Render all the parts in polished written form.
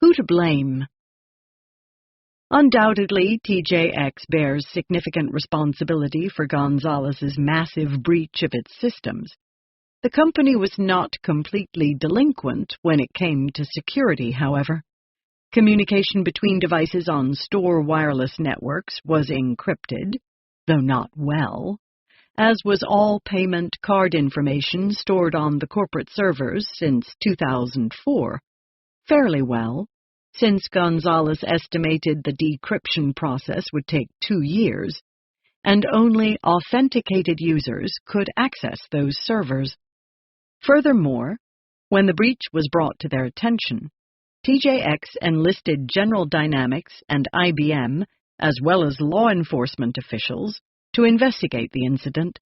Who to blame? Undoubtedly, TJX bears significant responsibility for Gonzalez's massive breach of its systems. The company was not completely delinquent when it came to security, however. Communication between devices on store wireless networks was encrypted, though not well, as was all payment card information stored on the corporate servers since 2004. Fairly well, since Gonzalez estimated the decryption process would take 2 years, and only authenticated users could access those servers. Furthermore, when the breach was brought to their attention, TJX enlisted General Dynamics and IBM, as well as law enforcement officials, to investigate the incident,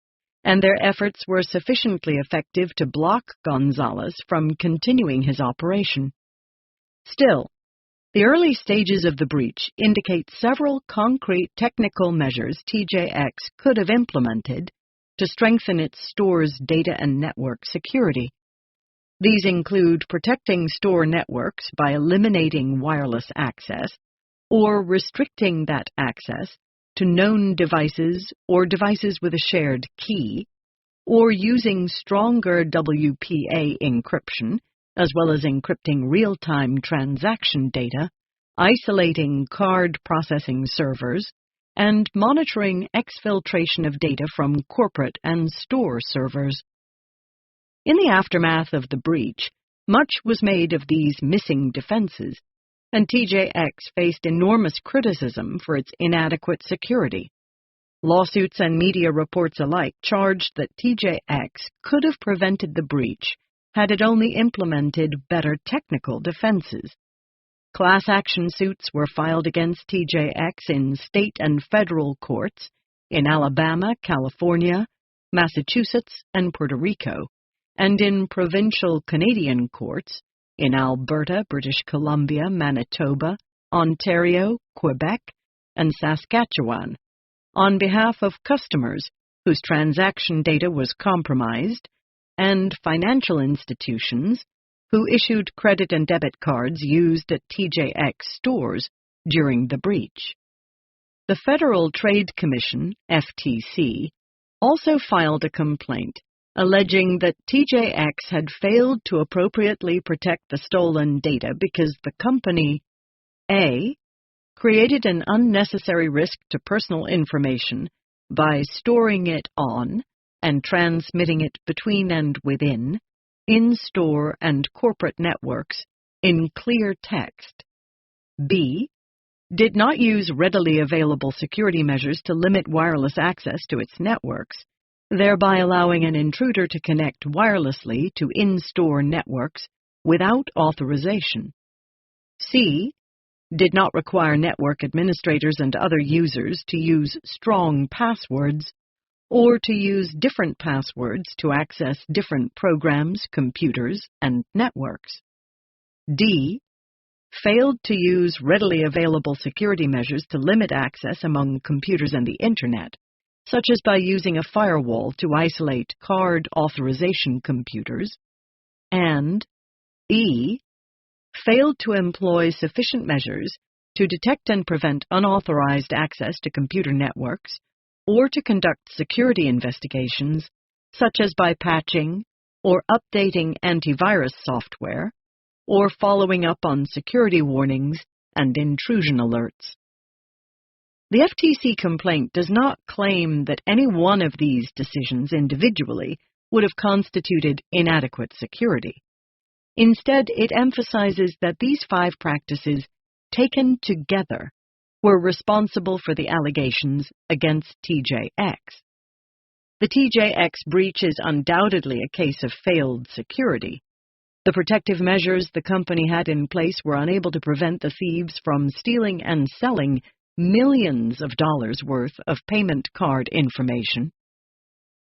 and their efforts were sufficiently effective to block Gonzalez from continuing his operation. Still, the early stages of the breach indicate several concrete technical measures TJX could have implemented to strengthen its store's data and network security. These include protecting store networks by eliminating wireless access or restricting that access to known devices or devices with a shared key, or using stronger WPA encryption, as well as encrypting real-time transaction data, isolating card processing servers, and monitoring exfiltration of data from corporate and store servers. In the aftermath of the breach, much was made of these missing defenses, and TJX faced enormous criticism for its inadequate security. Lawsuits and media reports alike charged that TJX could have prevented the breach had it only implemented better technical defenses. Class action suits were filed against TJX in state and federal courts in Alabama, California, Massachusetts, and Puerto Rico, and in provincial Canadian courts in Alberta, British Columbia, Manitoba, Ontario, Quebec, and Saskatchewan, on behalf of customers whose transaction data was compromised, and financial institutions who issued credit and debit cards used at TJX stores during the breach. The Federal Trade Commission, FTC, also filed a complaint alleging that TJX had failed to appropriately protect the stolen data because the company A. created an unnecessary risk to personal information by storing it on and transmitting it between and within in-store and corporate networks in clear text. B. did not use readily available security measures to limit wireless access to its networks, thereby allowing an intruder to connect wirelessly to in-store networks without authorization. C. did not require network administrators and other users to use strong passwords or to use different passwords to access different programs, computers, and networks. D. failed to use readily available security measures to limit access among computers and the Internet, such as by using a firewall to isolate card authorization computers. And E. failed to employ sufficient measures to detect and prevent unauthorized access to computer networks or to conduct security investigations, such as by patching or updating antivirus software, or following up on security warnings and intrusion alerts. The FTC complaint does not claim that any one of these decisions individually would have constituted inadequate security. Instead, it emphasizes that these 5 practices, taken together, were responsible for the allegations against TJX. The TJX breach is undoubtedly a case of failed security. The protective measures the company had in place were unable to prevent the thieves from stealing and selling millions of dollars worth of payment card information.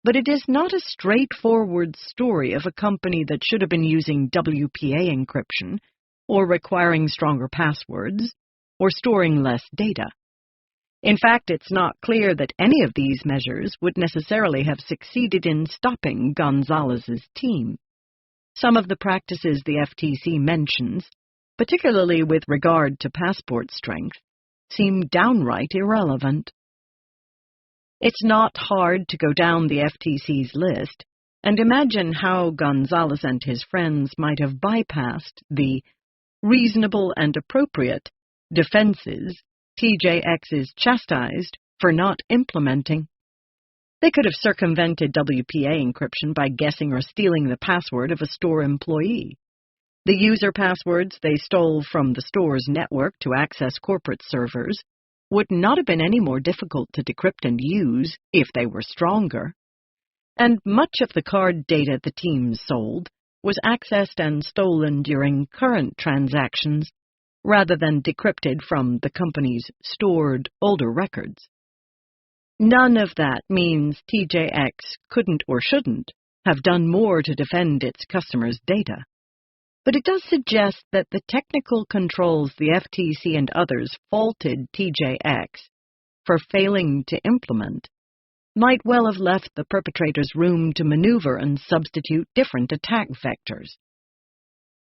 But it is not a straightforward story of a company that should have been using WPA encryption, or requiring stronger passwords, or storing less data. In fact, it's not clear that any of these measures would necessarily have succeeded in stopping Gonzalez's team. Some of the practices the FTC mentions, particularly with regard to passport strength, seem downright irrelevant. It's not hard to go down the FTC's list and imagine how Gonzalez and his friends might have bypassed the reasonable and appropriate defenses TJX is chastised for not implementing. They could have circumvented WPA encryption by guessing or stealing the password of a store employee. The user passwords they stole from the store's network to access corporate servers would not have been any more difficult to decrypt and use if they were stronger. And much of the card data the team sold was accessed and stolen during current transactions, rather than decrypted from the company's stored older records. None of that means TJX couldn't or shouldn't have done more to defend its customers' data. But it does suggest that the technical controls the FTC and others faulted TJX for failing to implement might well have left the perpetrators room to maneuver and substitute different attack vectors.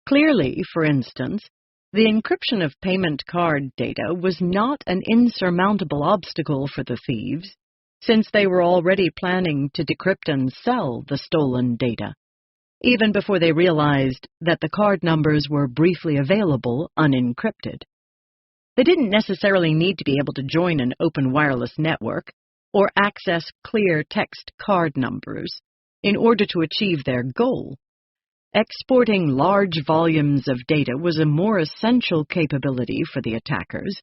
Clearly, for instance, the encryption of payment card data was not an insurmountable obstacle for the thieves, since they were already planning to decrypt and sell the stolen data, even before they realized that the card numbers were briefly available unencrypted. They didn't necessarily need to be able to join an open wireless network or access clear text card numbers in order to achieve their goal. Exporting large volumes of data was a more essential capability for the attackers,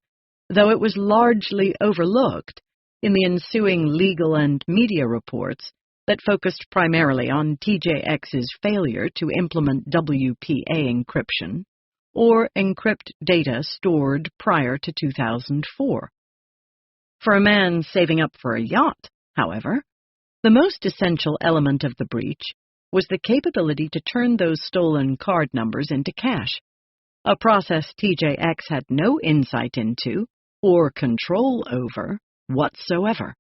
though it was largely overlooked in the ensuing legal and media reports that focused primarily on TJX's failure to implement WPA encryption or encrypt data stored prior to 2004. For a man saving up for a yacht, however, the most essential element of the breach was the capability to turn those stolen card numbers into cash, a process TJX had no insight into or control over whatsoever.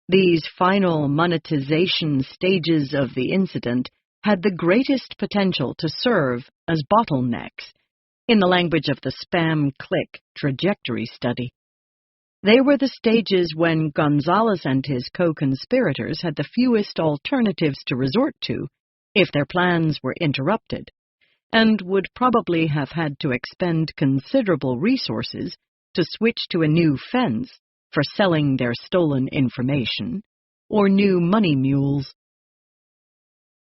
These final monetization stages of the incident had the greatest potential to serve as bottlenecks, in the language of the spam click trajectory study. They were the stages when Gonzalez and his co-conspirators had the fewest alternatives to resort to if their plans were interrupted, and would probably have had to expend considerable resources to switch to a new fence for selling their stolen information, or new money mules.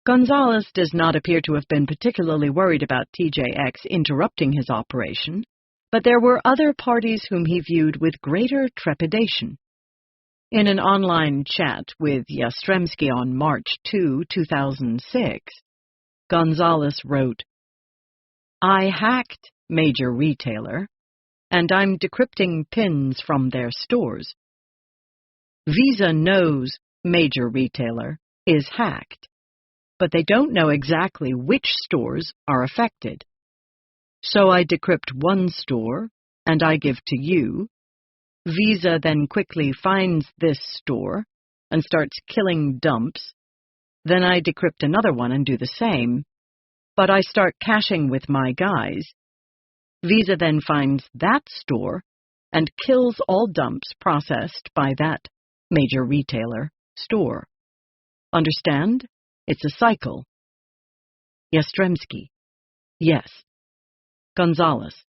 Gonzalez does not appear to have been particularly worried about TJX interrupting his operation, but there were other parties whom he viewed with greater trepidation. In an online chat with Yastremski on March 2, 2006, Gonzalez wrote, "I hacked major retailer, and I'm decrypting pins from their stores. Visa knows major retailer is hacked, but they don't know exactly which stores are affected. So I decrypt one store, and I give to you. Visa then quickly finds this store and starts killing dumps. Then I decrypt another one and do the same, but I start caching with my guys. Visa then finds that store and kills all dumps processed by that major retailer store. Understand? It's a cycle." Yastremski: "Yes." Gonzalez: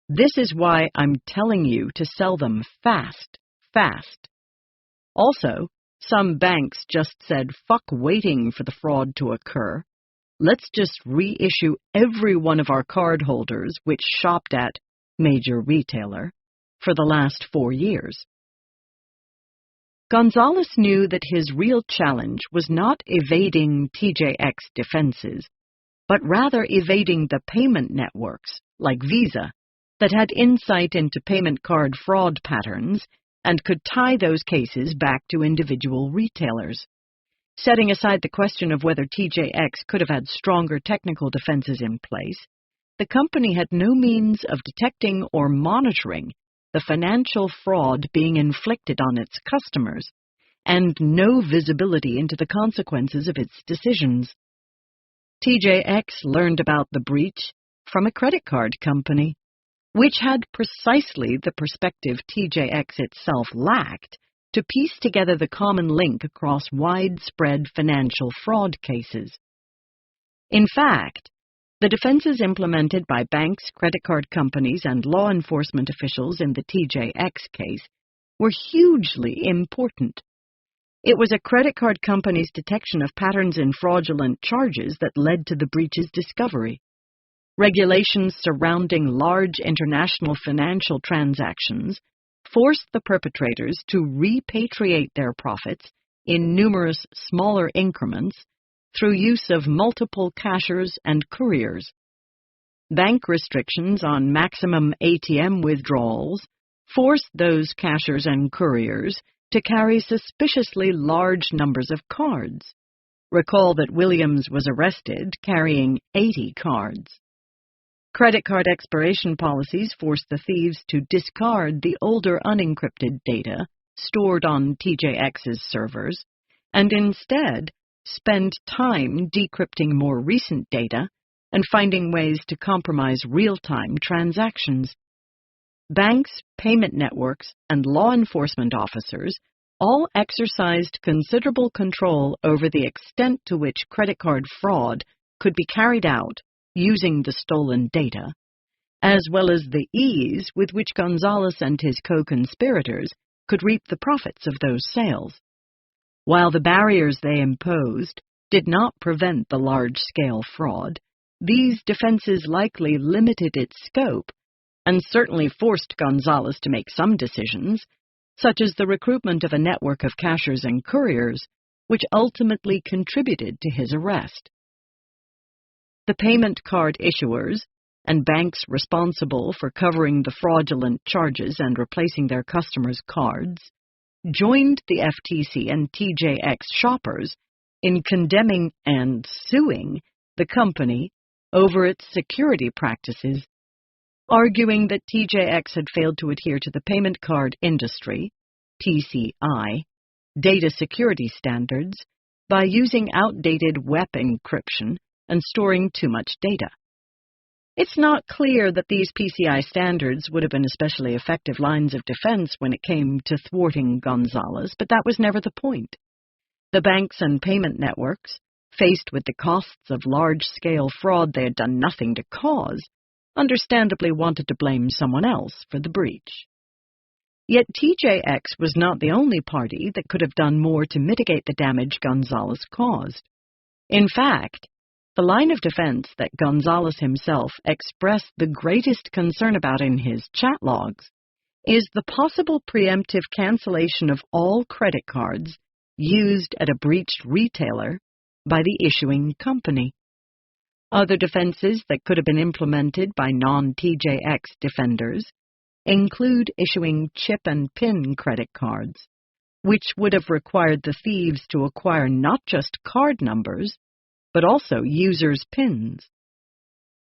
"This is why I'm telling you to sell them fast, fast. Also, some banks just said, fuck waiting for the fraud to occur. Let's just reissue every one of our cardholders which shopped at major retailer for the last 4 years." Gonzalez knew that his real challenge was not evading TJX defenses, but rather evading the payment networks, like Visa, that had insight into payment card fraud patterns and could tie those cases back to individual retailers. Setting aside the question of whether TJX could have had stronger technical defenses in place, the company had no means of detecting or monitoring the financial fraud being inflicted on its customers, and no visibility into the consequences of its decisions. TJX learned about the breach from a credit card company, which had precisely the perspective TJX itself lacked to piece together the common link across widespread financial fraud cases. In fact, the defenses implemented by banks, credit card companies, and law enforcement officials in the TJX case were hugely important. It was a credit card company's detection of patterns in fraudulent charges that led to the breach's discovery. Regulations surrounding large international financial transactions forced the perpetrators to repatriate their profits in numerous smaller increments through use of multiple cashers and couriers. Bank restrictions on maximum ATM withdrawals forced those cashers and couriers to carry suspiciously large numbers of cards. Recall that Williams was arrested carrying 80 cards. Credit card expiration policies forced the thieves to discard the older unencrypted data stored on TJX's servers and instead spend time decrypting more recent data and finding ways to compromise real-time transactions. Banks, payment networks, and law enforcement officers all exercised considerable control over the extent to which credit card fraud could be carried out using the stolen data, as well as the ease with which Gonzalez and his co-conspirators could reap the profits of those sales. While the barriers they imposed did not prevent the large-scale fraud, these defenses likely limited its scope and certainly forced Gonzalez to make some decisions, such as the recruitment of a network of cashers and couriers, which ultimately contributed to his arrest. The payment card issuers and banks responsible for covering the fraudulent charges and replacing their customers' cards joined the FTC and TJX shoppers in condemning and suing the company over its security practices, arguing that TJX had failed to adhere to the payment card industry, PCI, data security standards by using outdated web encryption and storing too much data. It's not clear that these PCI standards would have been especially effective lines of defense when it came to thwarting Gonzalez, but that was never the point. The banks and payment networks, faced with the costs of large-scale fraud they had done nothing to cause, understandably wanted to blame someone else for the breach. Yet TJX was not the only party that could have done more to mitigate the damage Gonzalez caused. In fact, the line of defense that Gonzalez himself expressed the greatest concern about in his chat logs is the possible preemptive cancellation of all credit cards used at a breached retailer by the issuing company. Other defenses that could have been implemented by non-TJX defenders include issuing chip and PIN credit cards, which would have required the thieves to acquire not just card numbers, but also users' PINs.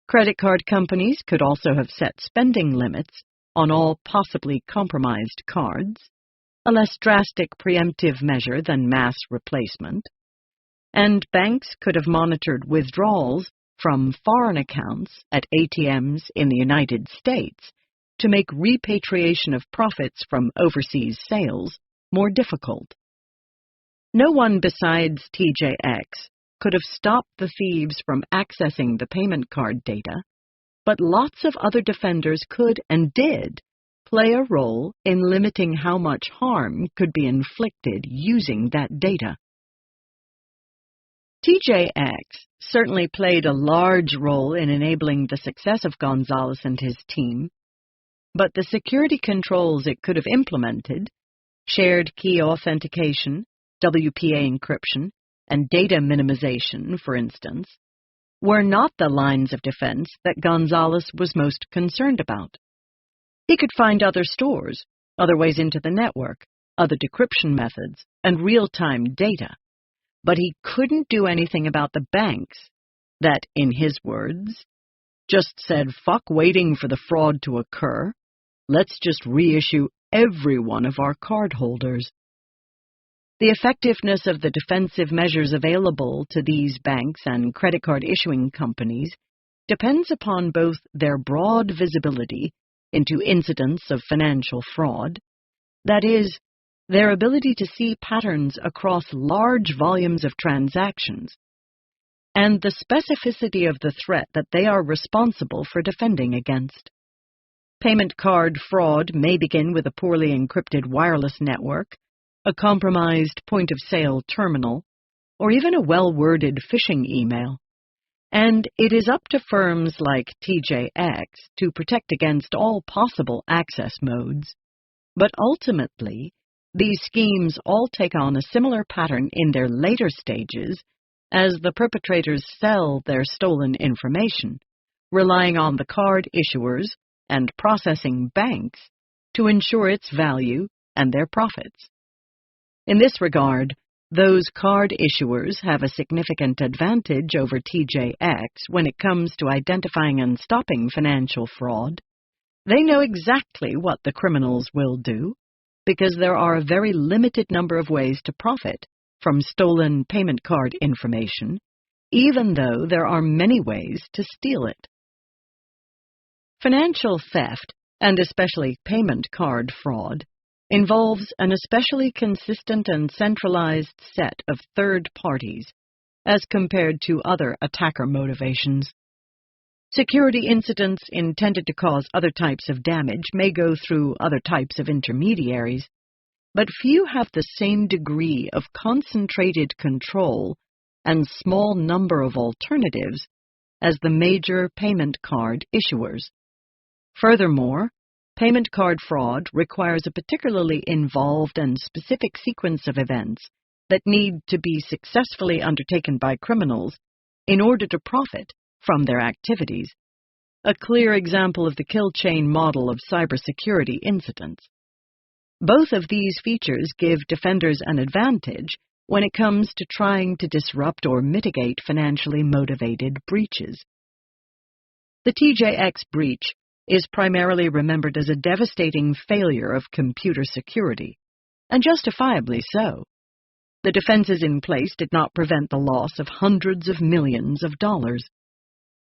Credit card companies could also have set spending limits on all possibly compromised cards, a less drastic preemptive measure than mass replacement, and banks could have monitored withdrawals from foreign accounts at ATMs in the United States to make repatriation of profits from overseas sales more difficult. No one besides TJX could have stopped the thieves from accessing the payment card data, but lots of other defenders could and did play a role in limiting how much harm could be inflicted using that data. TJX certainly played a large role in enabling the success of Gonzalez and his team, but the security controls it could have implemented, shared key authentication, WPA encryption, and data minimization, for instance, were not the lines of defense that Gonzalez was most concerned about. He could find other stores, other ways into the network, other decryption methods, and real-time data, but he couldn't do anything about the banks that, in his words, just said, "Fuck waiting for the fraud to occur. Let's just reissue every one of our cardholders." The effectiveness of the defensive measures available to these banks and credit card issuing companies depends upon both their broad visibility into incidents of financial fraud, that is, their ability to see patterns across large volumes of transactions, and the specificity of the threat that they are responsible for defending against. Payment card fraud may begin with a poorly encrypted wireless network, a compromised point-of-sale terminal, or even a well-worded phishing email. And it is up to firms like TJX to protect against all possible access modes. But ultimately, these schemes all take on a similar pattern in their later stages as the perpetrators sell their stolen information, relying on the card issuers and processing banks to ensure its value and their profits. In this regard, those card issuers have a significant advantage over TJX when it comes to identifying and stopping financial fraud. They know exactly what the criminals will do, because there are a very limited number of ways to profit from stolen payment card information, even though there are many ways to steal it. Financial theft, and especially payment card fraud, involves an especially consistent and centralized set of third parties as compared to other attacker motivations. Security incidents intended to cause other types of damage may go through other types of intermediaries, but few have the same degree of concentrated control and small number of alternatives as the major payment card issuers. Furthermore, payment card fraud requires a particularly involved and specific sequence of events that need to be successfully undertaken by criminals in order to profit from their activities, a clear example of the kill chain model of cybersecurity incidents. Both of these features give defenders an advantage when it comes to trying to disrupt or mitigate financially motivated breaches. The TJX breach is primarily remembered as a devastating failure of computer security, and justifiably so. The defenses in place did not prevent the loss of hundreds of millions of dollars.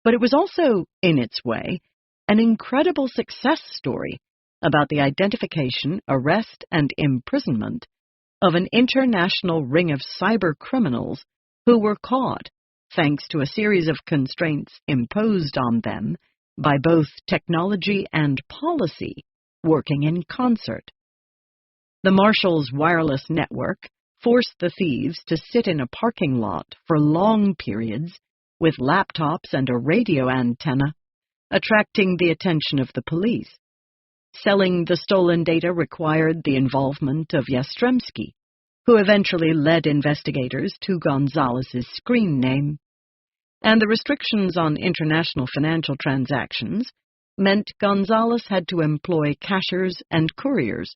But it was also, in its way, an incredible success story about the identification, arrest, and imprisonment of an international ring of cyber criminals who were caught thanks to a series of constraints imposed on them by both technology and policy working in concert. The Marshall's wireless network forced the thieves to sit in a parking lot for long periods with laptops and a radio antenna, attracting the attention of the police. Selling the stolen data required the involvement of Yastremski, who eventually led investigators to Gonzalez's screen name. And the restrictions on international financial transactions meant Gonzalez had to employ cashiers and couriers,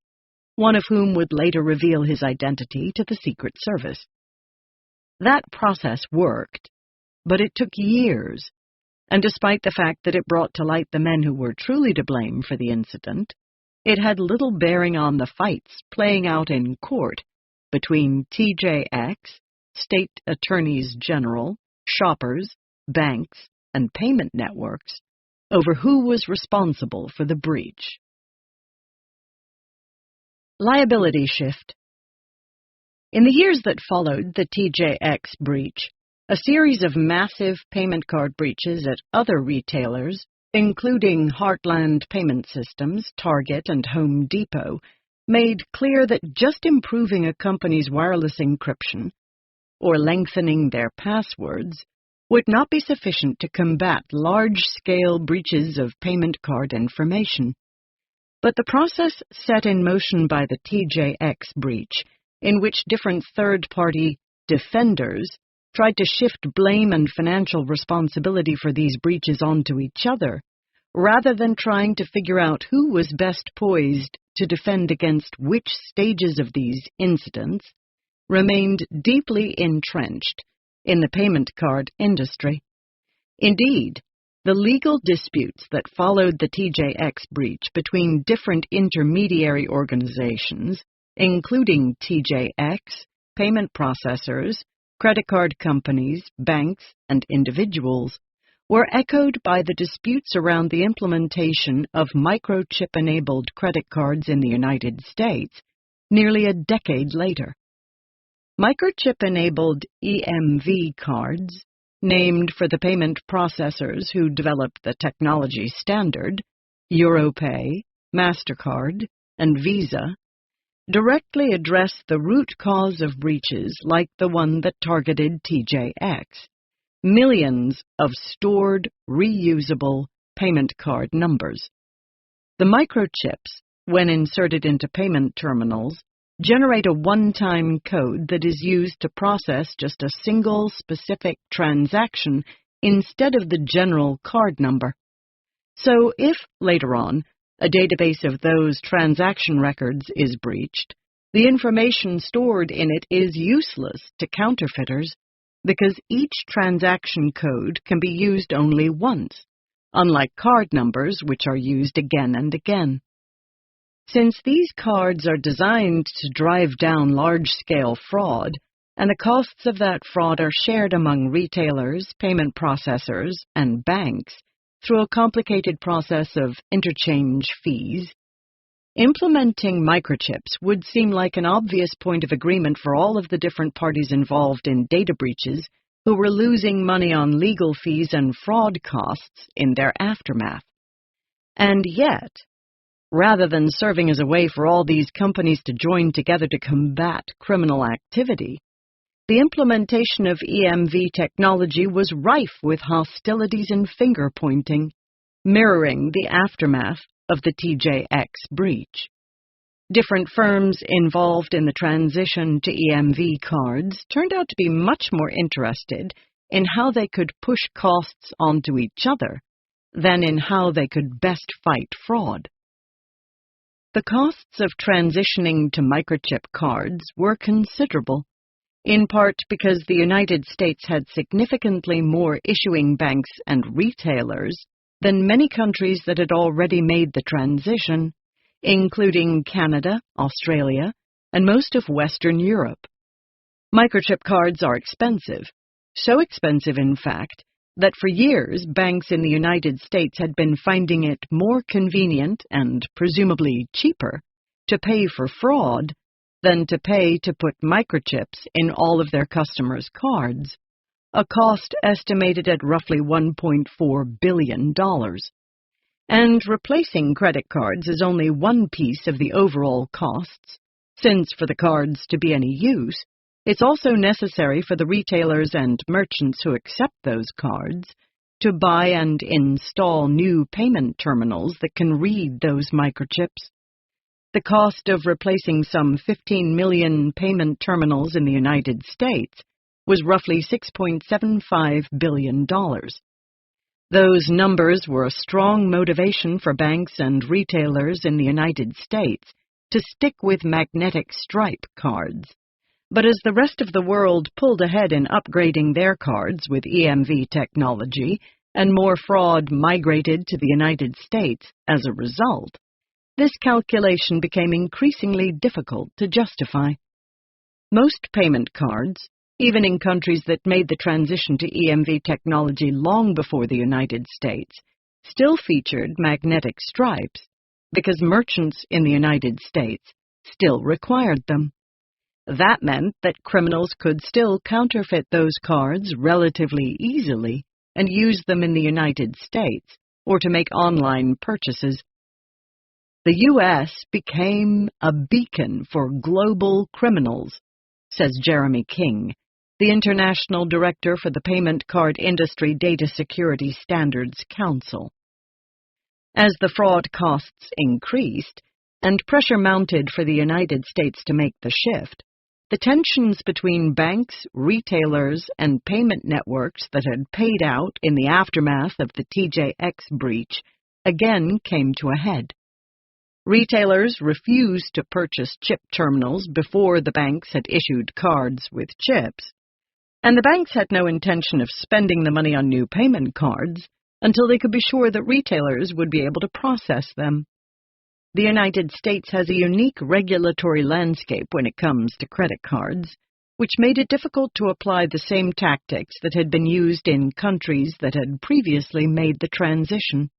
one of whom would later reveal his identity to the Secret Service. That process worked, but it took years, and despite the fact that it brought to light the men who were truly to blame for the incident, it had little bearing on the fights playing out in court between TJX, state attorneys general, shoppers, banks, and payment networks over who was responsible for the breach. Liability shift. In the years that followed the TJX breach, a series of massive payment card breaches at other retailers, including Heartland Payment Systems, Target, and Home Depot, made clear that just improving a company's wireless encryption or lengthening their passwords would not be sufficient to combat large-scale breaches of payment card information. But the process set in motion by the TJX breach, in which different third-party defenders tried to shift blame and financial responsibility for these breaches onto each other, rather than trying to figure out who was best poised to defend against which stages of these incidents, remained deeply entrenched in the payment card industry. Indeed, the legal disputes that followed the TJX breach between different intermediary organizations, including TJX, payment processors, credit card companies, banks, and individuals, were echoed by the disputes around the implementation of microchip-enabled credit cards in the United States nearly a decade later. Microchip-enabled E.M.V. cards, named for the payment processors who developed the technology standard, Europay, MasterCard, and Visa, directly address the root cause of breaches like the one that targeted TJX, millions of stored, reusable payment card numbers. The microchips, when inserted into payment terminals, generate a one-time code that is used to process just a single specific transaction instead of the general card number. So if, later on, a database of those transaction records is breached, the information stored in it is useless to counterfeiters because each transaction code can be used only once, unlike card numbers which are used again and again. Since these cards are designed to drive down large-scale fraud, and the costs of that fraud are shared among retailers, payment processors, and banks through a complicated process of interchange fees, implementing microchips would seem like an obvious point of agreement for all of the different parties involved in data breaches who were losing money on legal fees and fraud costs in their aftermath. And yet, rather than serving as a way for all these companies to join together to combat criminal activity, the implementation of E.M.V. technology was rife with hostilities and finger-pointing, mirroring the aftermath of the TJX breach. Different firms involved in the transition to E.M.V. cards turned out to be much more interested in how they could push costs onto each other than in how they could best fight fraud. The costs of transitioning to microchip cards were considerable, in part because the United States had significantly more issuing banks and retailers than many countries that had already made the transition, including Canada, Australia, and most of Western Europe. Microchip cards are expensive, so expensive, in fact, that for years banks in the United States had been finding it more convenient and presumably cheaper to pay for fraud than to pay to put microchips in all of their customers' cards, a cost estimated at roughly $1.4 billion. And replacing credit cards is only one piece of the overall costs, since for the cards to be any use, it's also necessary for the retailers and merchants who accept those cards to buy and install new payment terminals that can read those microchips. The cost of replacing some 15 million payment terminals in the United States was roughly $6.75 billion. Those numbers were a strong motivation for banks and retailers in the United States to stick with magnetic stripe cards. But as the rest of the world pulled ahead in upgrading their cards with E.M.V. technology and more fraud migrated to the United States as a result, this calculation became increasingly difficult to justify. Most payment cards, even in countries that made the transition to E.M.V. technology long before the United States, still featured magnetic stripes because merchants in the United States still required them. That meant that criminals could still counterfeit those cards relatively easily and use them in the United States or to make online purchases. The U.S. became a beacon for global criminals, says Jeremy King, the International Director for the Payment Card Industry Data Security Standards Council. As the fraud costs increased and pressure mounted for the United States to make the shift, the tensions between banks, retailers, and payment networks that had paid out in the aftermath of the TJX breach again came to a head. Retailers refused to purchase chip terminals before the banks had issued cards with chips, and the banks had no intention of spending the money on new payment cards until they could be sure that retailers would be able to process them. The United States has a unique regulatory landscape when it comes to credit cards, which made it difficult to apply the same tactics that had been used in countries that had previously made the transition.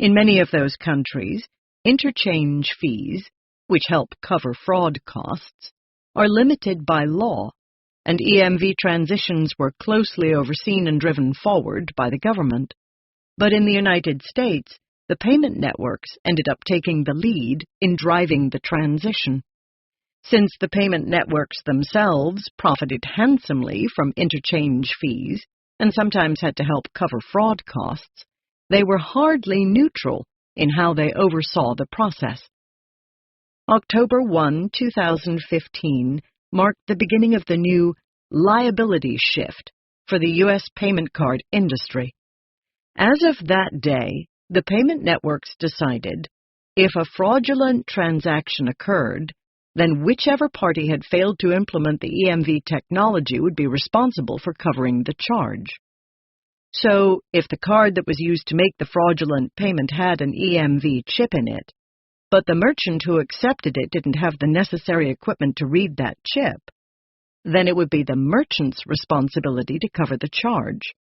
In many of those countries, interchange fees, which help cover fraud costs, are limited by law, and EMV transitions were closely overseen and driven forward by the government. But in the United States, the payment networks ended up taking the lead in driving the transition. Since the payment networks themselves profited handsomely from interchange fees and sometimes had to help cover fraud costs, they were hardly neutral in how they oversaw the process. October 1, 2015 marked the beginning of the new liability shift for the U.S. payment card industry. As of that day, the payment networks decided if a fraudulent transaction occurred, then whichever party had failed to implement the EMV technology would be responsible for covering the charge. So, if the card that was used to make the fraudulent payment had an EMV chip in it, but the merchant who accepted it didn't have the necessary equipment to read that chip, then it would be the merchant's responsibility to cover the charge.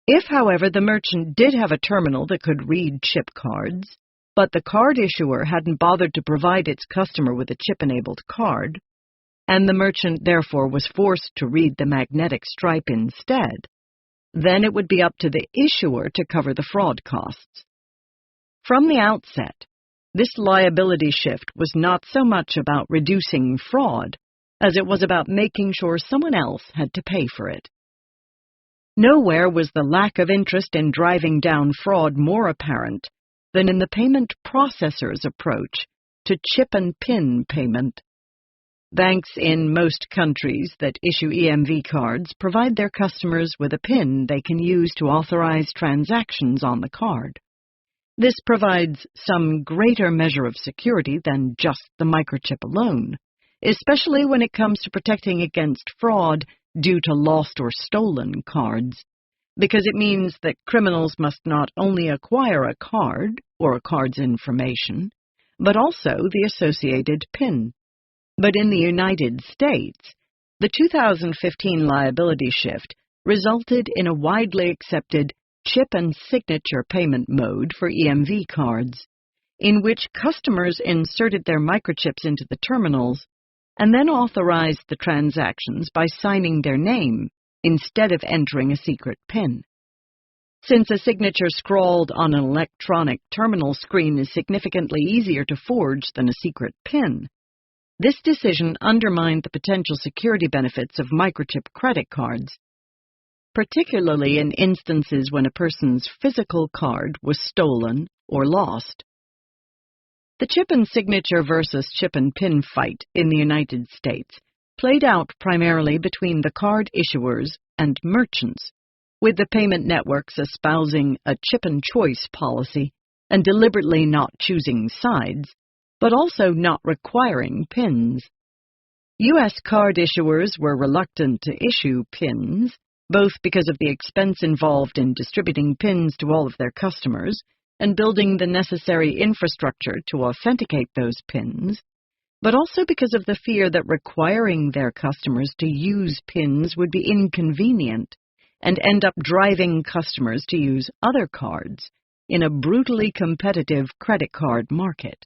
If, however, the merchant did have a terminal that could read chip cards, but the card issuer hadn't bothered to provide its customer with a chip-enabled card, and the merchant therefore was forced to read the magnetic stripe instead, then it would be up to the issuer to cover the fraud costs. From the outset, this liability shift was not so much about reducing fraud as it was about making sure someone else had to pay for it. Nowhere was the lack of interest in driving down fraud more apparent than in the payment processor's approach to chip-and-pin payment. Banks in most countries that issue EMV cards provide their customers with a PIN they can use to authorize transactions on the card. This provides some greater measure of security than just the microchip alone, especially when it comes to protecting against fraud due to lost or stolen cards, because it means that criminals must not only acquire a card or a card's information, but also the associated PIN. But in the United States, the 2015 liability shift resulted in a widely accepted chip and signature payment mode for EMV cards, in which customers inserted their microchips into the terminals and then authorized the transactions by signing their name instead of entering a secret PIN. Since a signature scrawled on an electronic terminal screen is significantly easier to forge than a secret PIN, this decision undermined the potential security benefits of microchip credit cards, particularly in instances when a person's physical card was stolen or lost. The chip and signature versus chip and PIN fight in the United States played out primarily between the card issuers and merchants, with the payment networks espousing a chip-and-choice policy and deliberately not choosing sides, but also not requiring PINs. U.S. card issuers were reluctant to issue PINs, both because of the expense involved in distributing PINs to all of their customers and building the necessary infrastructure to authenticate those PINs, but also because of the fear that requiring their customers to use PINs would be inconvenient and end up driving customers to use other cards in a brutally competitive credit card market.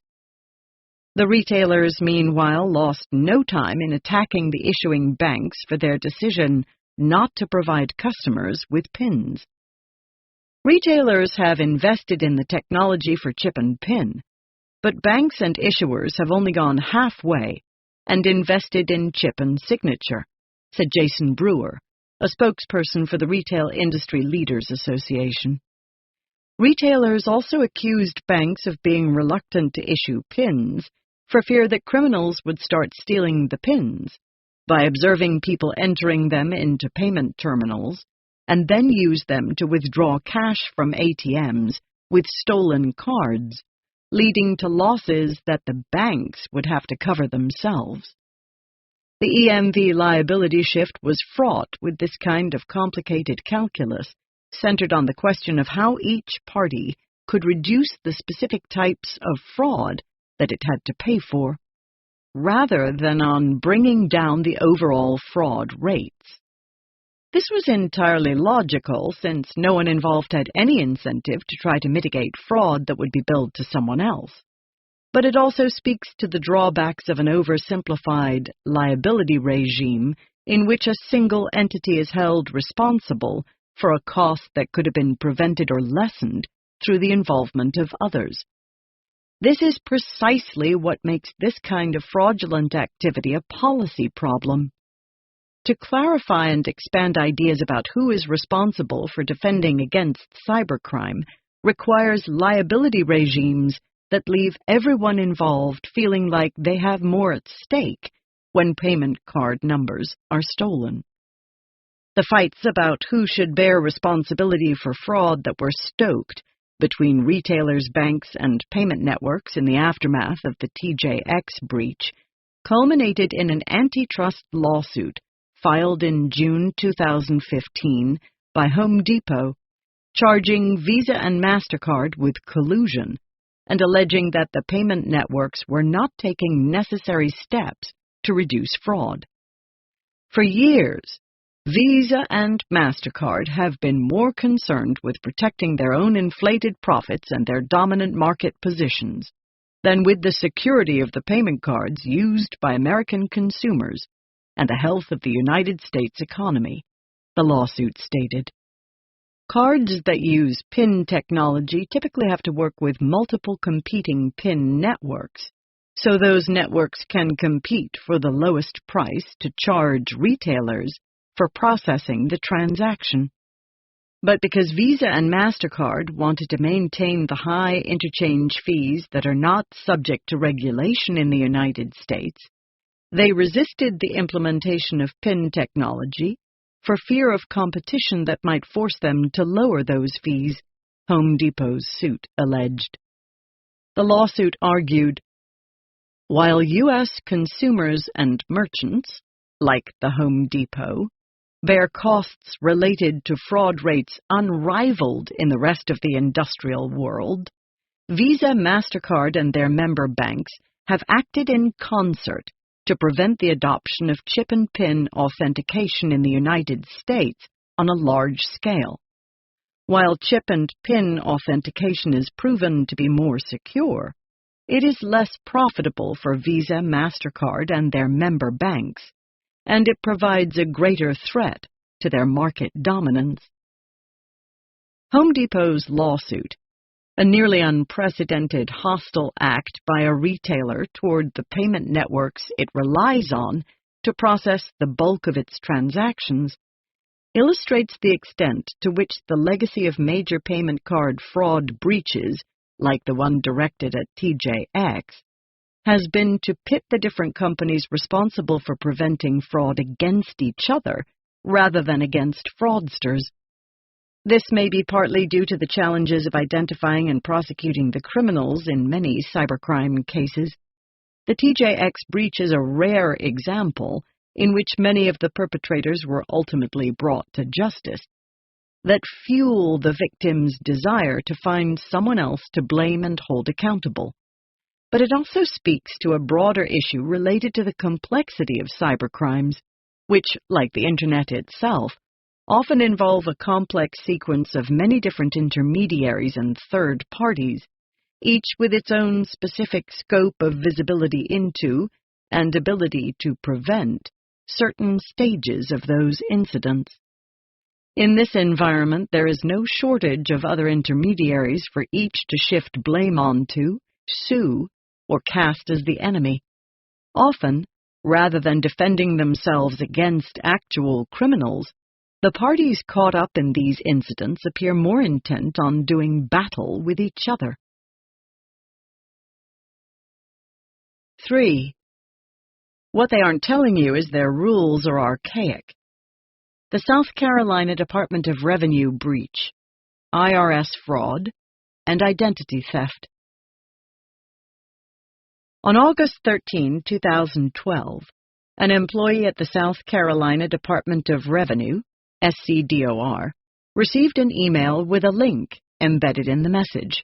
The retailers, meanwhile, lost no time in attacking the issuing banks for their decision not to provide customers with PINs. Retailers have invested in the technology for chip and PIN, but banks and issuers have only gone halfway and invested in chip and signature, said Jason Brewer, a spokesperson for the Retail Industry Leaders Association. Retailers also accused banks of being reluctant to issue PINs for fear that criminals would start stealing the PINs by observing people entering them into payment terminals and then use them to withdraw cash from ATMs with stolen cards, leading to losses that the banks would have to cover themselves. The EMV liability shift was fraught with this kind of complicated calculus, centered on the question of how each party could reduce the specific types of fraud that it had to pay for. rather than on bringing down the overall fraud rates. This was entirely logical, since no one involved had any incentive to try to mitigate fraud that would be billed to someone else. But it also speaks to the drawbacks of an oversimplified liability regime in which a single entity is held responsible for a cost that could have been prevented or lessened through the involvement of others. This is precisely what makes this kind of fraudulent activity a policy problem. To clarify and expand ideas about who is responsible for defending against cybercrime requires liability regimes that leave everyone involved feeling like they have more at stake when payment card numbers are stolen. The fights about who should bear responsibility for fraud that were stoked between retailers, banks, and payment networks in the aftermath of the TJX breach culminated in an antitrust lawsuit filed in June 2015 by Home Depot, charging Visa and MasterCard with collusion and alleging that the payment networks were not taking necessary steps to reduce fraud. For years, Visa and MasterCard have been more concerned with protecting their own inflated profits and their dominant market positions than with the security of the payment cards used by American consumers and the health of the United States economy, the lawsuit stated. Cards that use PIN technology typically have to work with multiple competing PIN networks, so those networks can compete for the lowest price to charge retailers for processing the transaction. But because Visa and MasterCard wanted to maintain the high interchange fees that are not subject to regulation in the United States, they resisted the implementation of PIN technology for fear of competition that might force them to lower those fees, Home Depot's suit alleged. The lawsuit argued, while U.S. consumers and merchants, like the Home Depot, bear costs related to fraud rates unrivaled in the rest of the industrial world, Visa, MasterCard, and their member banks have acted in concert to prevent the adoption of chip and PIN authentication in the United States on a large scale. While chip and PIN authentication is proven to be more secure, it is less profitable for Visa, MasterCard, and their member banks, and it provides a greater threat to their market dominance. Home Depot's lawsuit, a nearly unprecedented hostile act by a retailer toward the payment networks it relies on to process the bulk of its transactions, illustrates the extent to which the legacy of major payment card fraud breaches, like the one directed at TJX, has been to pit the different companies responsible for preventing fraud against each other rather than against fraudsters. This may be partly due to the challenges of identifying and prosecuting the criminals in many cybercrime cases. The TJX breach is a rare example in which many of the perpetrators were ultimately brought to justice, that fuel the victim's desire to find someone else to blame and hold accountable. But it also speaks to a broader issue related to the complexity of cybercrimes, which, like the Internet itself, often involve a complex sequence of many different intermediaries and third parties, each with its own specific scope of visibility into and ability to prevent certain stages of those incidents. In this environment, there is no shortage of other intermediaries for each to shift blame onto, sue, or cast as the enemy. Often, rather than defending themselves against actual criminals, the parties caught up in these incidents appear more intent on doing battle with each other. 3. What they aren't telling you is their rules are archaic. The South Carolina Department of Revenue breach, IRS fraud, and identity theft. On August 13, 2012, an employee at the South Carolina Department of Revenue, SCDOR, received an email with a link embedded in the message.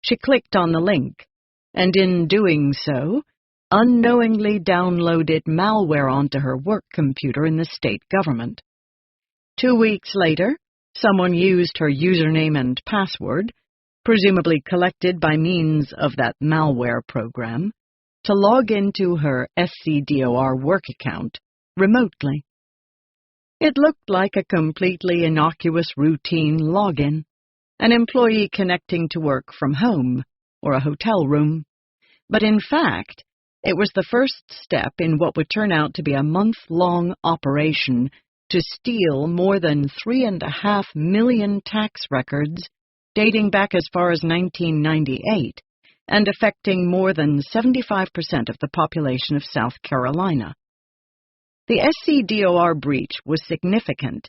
She clicked on the link, and in doing so, unknowingly downloaded malware onto her work computer in the state government. 2 weeks later, someone used her username and password, presumably collected by means of that malware program, to log into her SCDOR work account remotely. It looked like a completely innocuous routine login, an employee connecting to work from home or a hotel room. But in fact, it was the first step in what would turn out to be a month-long operation to steal more than 3.5 million tax records dating back as far as 1998 and affecting more than 75% of the population of South Carolina. The SCDOR breach was significant,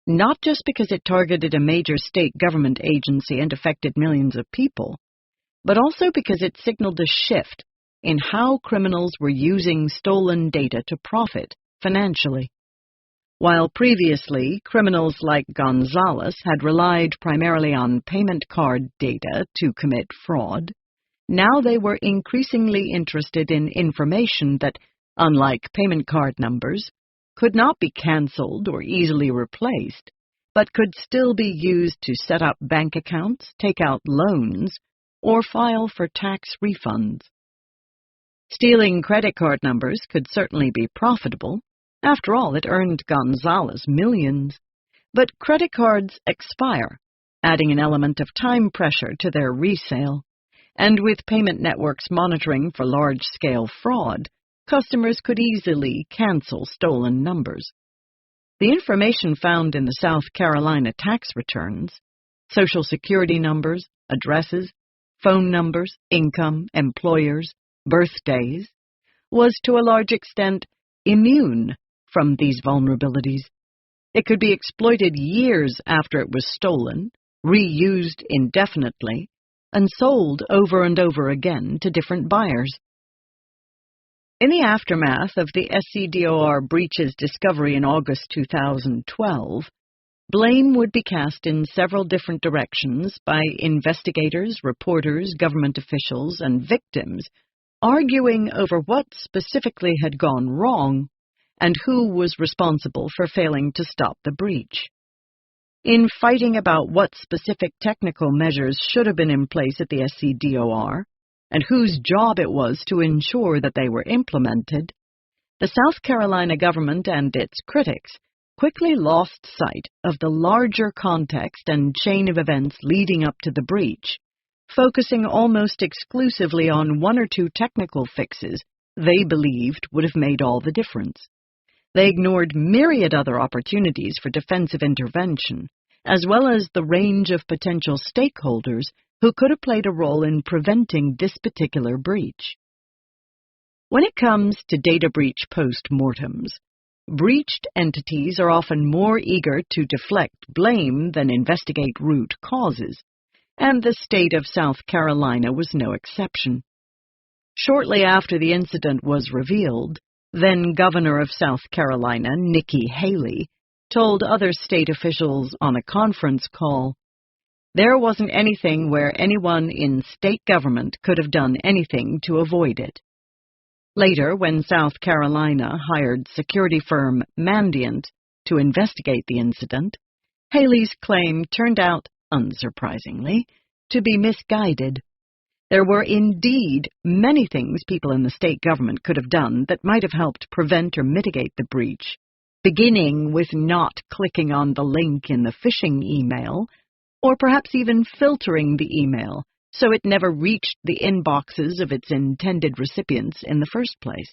not just because it targeted a major state government agency and affected millions of people, but also because it signaled a shift in how criminals were using stolen data to profit financially. While previously criminals like Gonzalez had relied primarily on payment card data to commit fraud, now they were increasingly interested in information that, unlike payment card numbers, could not be canceled or easily replaced, but could still be used to set up bank accounts, take out loans, or file for tax refunds. Stealing credit card numbers could certainly be profitable. After all, it earned Gonzalez millions. But credit cards expire, adding an element of time pressure to their resale. And with payment networks monitoring for large-scale fraud, customers could easily cancel stolen numbers. The information found in the South Carolina tax returns, Social Security numbers, addresses, phone numbers, income, employers, birthdays, was to a large extent immune from these vulnerabilities. It could be exploited years after it was stolen, reused indefinitely, and sold over and over again to different buyers. In the aftermath of the SCDOR breach's discovery in August 2012, blame would be cast in several different directions by investigators, reporters, government officials, and victims, arguing over what specifically had gone wrong and who was responsible for failing to stop the breach. In fighting about what specific technical measures should have been in place at the SCDOR and whose job it was to ensure that they were implemented, the South Carolina government and its critics quickly lost sight of the larger context and chain of events leading up to the breach, focusing almost exclusively on one or two technical fixes they believed would have made all the difference. They ignored myriad other opportunities for defensive intervention, as well as the range of potential stakeholders who could have played a role in preventing this particular breach. When it comes to data breach post-mortems, breached entities are often more eager to deflect blame than investigate root causes, and the state of South Carolina was no exception. Shortly after the incident was revealed, then Governor of South Carolina, Nikki Haley, told other state officials on a conference call, "There wasn't anything where anyone in state government could have done anything to avoid it." Later, when South Carolina hired security firm Mandiant to investigate the incident, Haley's claim turned out, unsurprisingly, to be misguided. There were indeed many things people in the state government could have done that might have helped prevent or mitigate the breach, beginning with not clicking on the link in the phishing email, or perhaps even filtering the email so it never reached the inboxes of its intended recipients in the first place.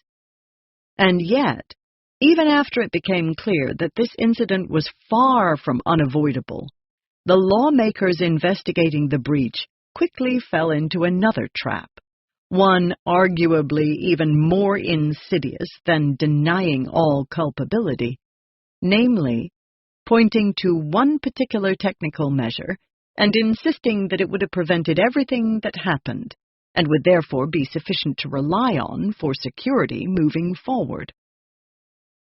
And yet, even after it became clear that this incident was far from unavoidable, the lawmakers investigating the breach quickly fell into another trap, one arguably even more insidious than denying all culpability, namely, pointing to one particular technical measure and insisting that it would have prevented everything that happened and would therefore be sufficient to rely on for security moving forward.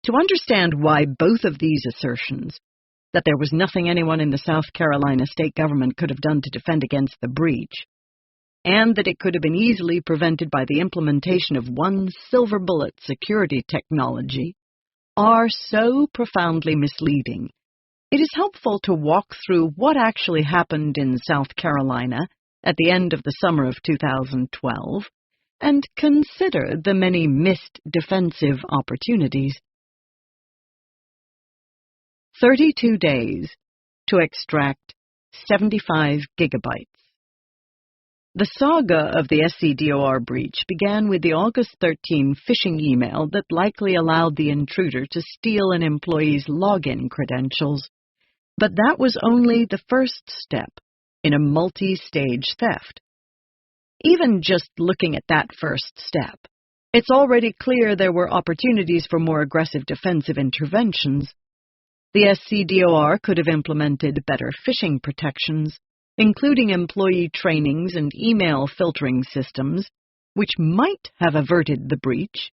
To understand why both of these assertions, that there was nothing anyone in the South Carolina state government could have done to defend against the breach, and that it could have been easily prevented by the implementation of one silver bullet security technology, are so profoundly misleading. It is helpful to walk through what actually happened in South Carolina at the end of the summer of 2012 and consider the many missed defensive opportunities. 32 days to extract 75 gigabytes. The saga of the SCDOR breach began with the August 13 phishing email that likely allowed the intruder to steal an employee's login credentials. But that was only the first step in a multi-stage theft. Even just looking at that first step, it's already clear there were opportunities for more aggressive defensive interventions. The SCDOR could have implemented better phishing protections, including employee trainings and email filtering systems, which might have averted the breach,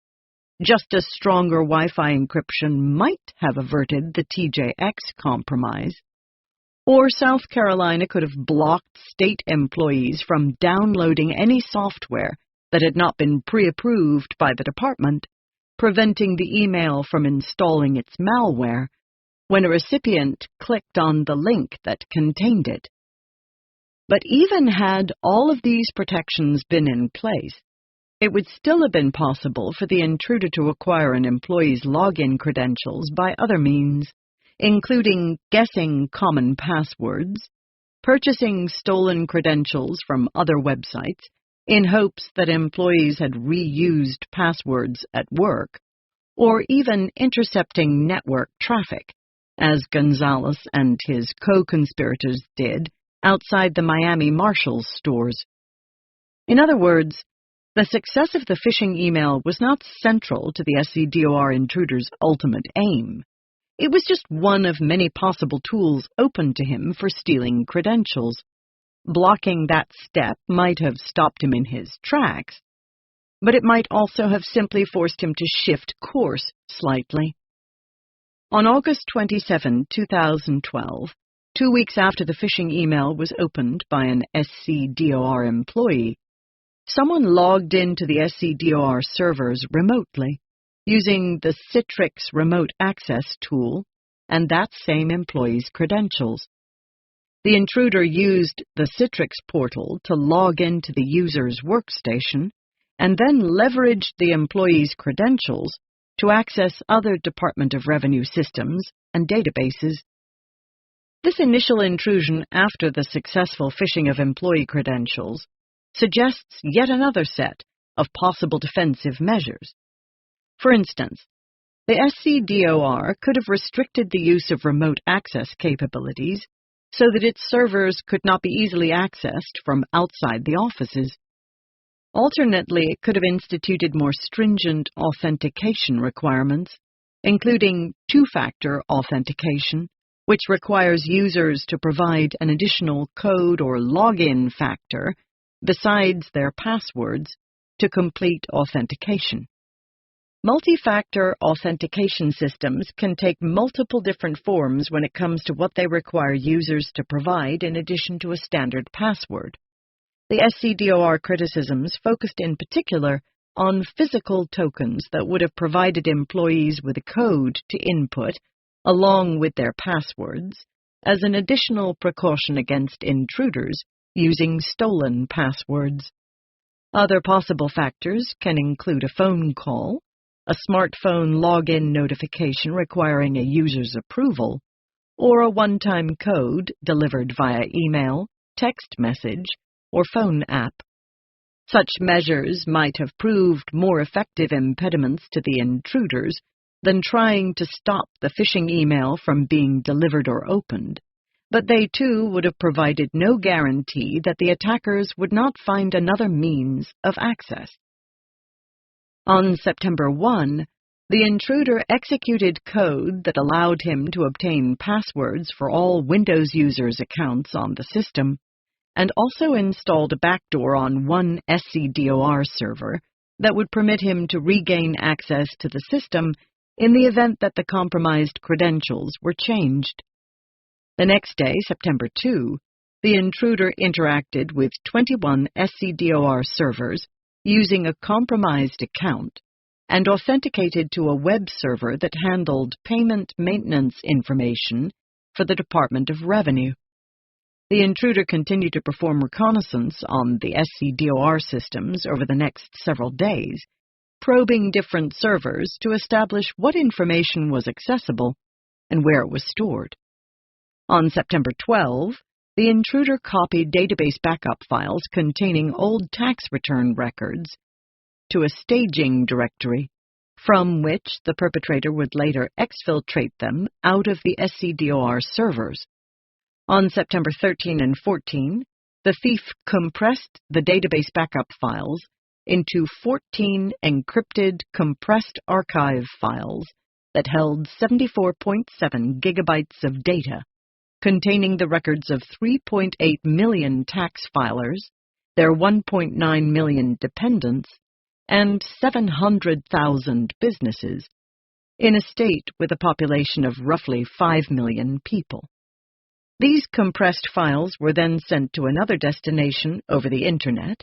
just as stronger Wi-Fi encryption might have averted the TJX compromise. Or South Carolina could have blocked state employees from downloading any software that had not been pre-approved by the department, preventing the email from installing its malware when a recipient clicked on the link that contained it. But even had all of these protections been in place, it would still have been possible for the intruder to acquire an employee's login credentials by other means, including guessing common passwords, purchasing stolen credentials from other websites in hopes that employees had reused passwords at work, or even intercepting network traffic, as Gonzalez and his co-conspirators did outside the Miami Marshalls stores. In other words, the success of the phishing email was not central to the SCDOR intruder's ultimate aim. It was just one of many possible tools open to him for stealing credentials. Blocking that step might have stopped him in his tracks, but it might also have simply forced him to shift course slightly. On August 27, 2012, 2 weeks after the phishing email was opened by an SCDOR employee, someone logged into the SCDOR servers remotely, using the Citrix remote access tool and that same employee's credentials. The intruder used the Citrix portal to log into the user's workstation and then leveraged the employee's credentials to access other Department of Revenue systems and databases. This initial intrusion after the successful phishing of employee credentials suggests yet another set of possible defensive measures. For instance, the SCDOR could have restricted the use of remote access capabilities so that its servers could not be easily accessed from outside the offices. Alternately, it could have instituted more stringent authentication requirements, including two-factor authentication, which requires users to provide an additional code or login factor besides their passwords to complete authentication. Multi-factor authentication systems can take multiple different forms when it comes to what they require users to provide in addition to a standard password. The SCDOR criticisms focused in particular on physical tokens that would have provided employees with a code to input along with their passwords as an additional precaution against intruders using stolen passwords. Other possible factors can include a phone call, a smartphone login notification requiring a user's approval, or a one-time code delivered via email, text message, or phone app. Such measures might have proved more effective impediments to the intruders than trying to stop the phishing email from being delivered or opened, but they too would have provided no guarantee that the attackers would not find another means of access. On September 1, the intruder executed code that allowed him to obtain passwords for all Windows users' accounts on the system, and also installed a backdoor on one SCDOR server that would permit him to regain access to the system in the event that the compromised credentials were changed. The next day, September 2, the intruder interacted with 21 SCDOR servers using a compromised account and authenticated to a web server that handled payment maintenance information for the Department of Revenue. The intruder continued to perform reconnaissance on the SCDOR systems over the next several days, probing different servers to establish what information was accessible and where it was stored. On September 12, the intruder copied database backup files containing old tax return records to a staging directory, from which the perpetrator would later exfiltrate them out of the SCDOR servers. On September 13 and 14, the thief compressed the database backup files into 14 encrypted compressed archive files that held 74.7 gigabytes of data, containing the records of 3.8 million tax filers, their 1.9 million dependents, and 700,000 businesses, in a state with a population of roughly 5 million people. These compressed files were then sent to another destination over the Internet,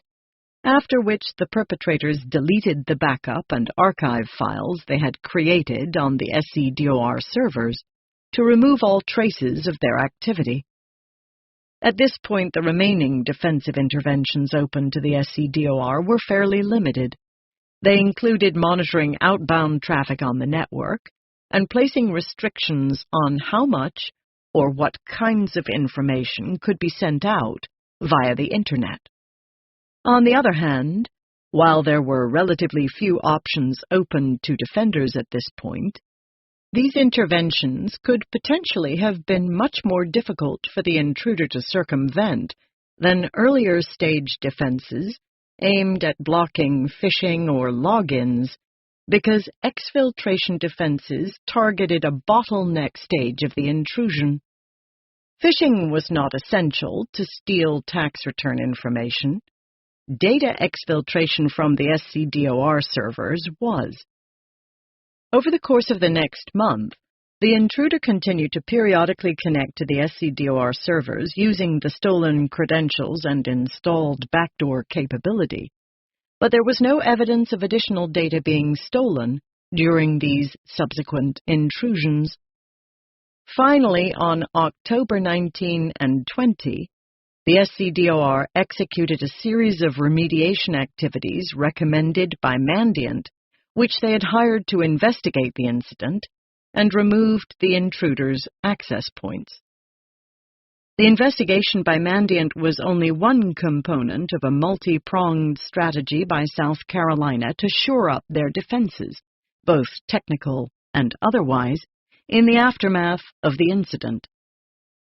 after which the perpetrators deleted the backup and archive files they had created on the SCDOR servers to remove all traces of their activity. At this point, the remaining defensive interventions open to the SCDOR were fairly limited. They included monitoring outbound traffic on the network and placing restrictions on how much or what kinds of information could be sent out via the Internet. On the other hand, while there were relatively few options open to defenders at this point, these interventions could potentially have been much more difficult for the intruder to circumvent than earlier stage defenses aimed at blocking phishing or logins, because exfiltration defenses targeted a bottleneck stage of the intrusion. Phishing was not essential to steal tax return information. Data exfiltration from the SCDOR servers was. Over the course of the next month, the intruder continued to periodically connect to the SCDOR servers using the stolen credentials and installed backdoor capability, but there was no evidence of additional data being stolen during these subsequent intrusions. Finally, on October 19 and 20, the SCDOR executed a series of remediation activities recommended by Mandiant, which they had hired to investigate the incident, and removed the intruder's access points. The investigation by Mandiant was only one component of a multi-pronged strategy by South Carolina to shore up their defenses, both technical and otherwise, in the aftermath of the incident.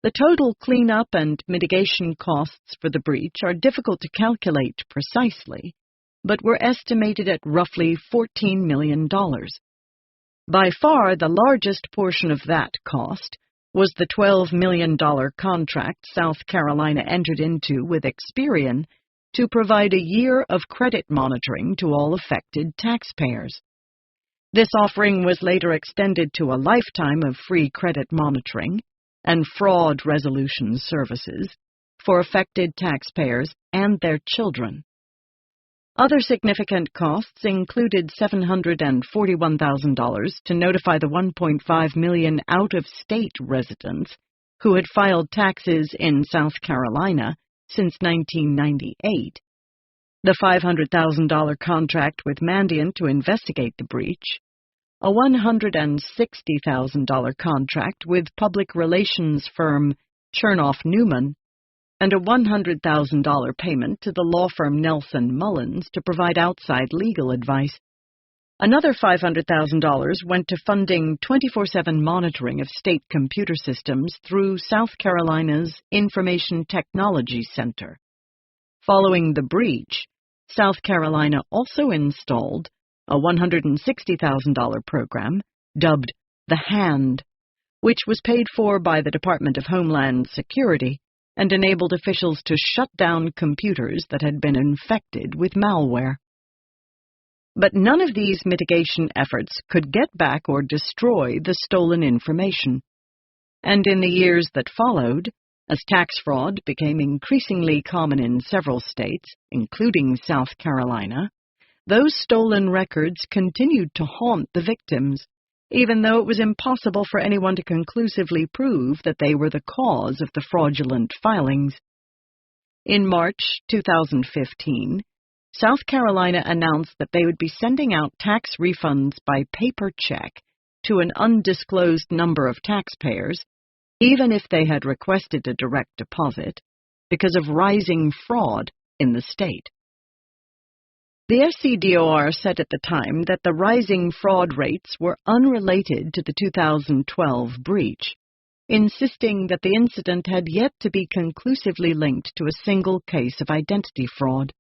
The total cleanup and mitigation costs for the breach are difficult to calculate precisely, but were estimated at roughly $14 million. By far, the largest portion of that cost was the $12 million contract South Carolina entered into with Experian to provide a year of credit monitoring to all affected taxpayers. This offering was later extended to a lifetime of free credit monitoring and fraud resolution services for affected taxpayers and their children. Other significant costs included $741,000 to notify the 1.5 million out-of-state residents who had filed taxes in South Carolina since 1998, the $500,000 contract with Mandiant to investigate the breach, a $160,000 contract with public relations firm Chernoff Newman, and a $100,000 payment to the law firm Nelson Mullins to provide outside legal advice. Another $500,000 went to funding 24/7 monitoring of state computer systems through South Carolina's Information Technology Center. Following the breach, South Carolina also installed a $160,000 program dubbed The Hand, which was paid for by the Department of Homeland Security and enabled officials to shut down computers that had been infected with malware. But none of these mitigation efforts could get back or destroy the stolen information. And in the years that followed, As tax fraud became increasingly common in several states, including South Carolina, those stolen records continued to haunt the victims, even though it was impossible for anyone to conclusively prove that they were the cause of the fraudulent filings. In March 2015, South Carolina announced that they would be sending out tax refunds by paper check to an undisclosed number of taxpayers, even if they had requested a direct deposit, because of rising fraud in the state. The SCDOR said at the time that the rising fraud rates were unrelated to the 2012 breach, insisting that the incident had yet to be conclusively linked to a single case of identity fraud.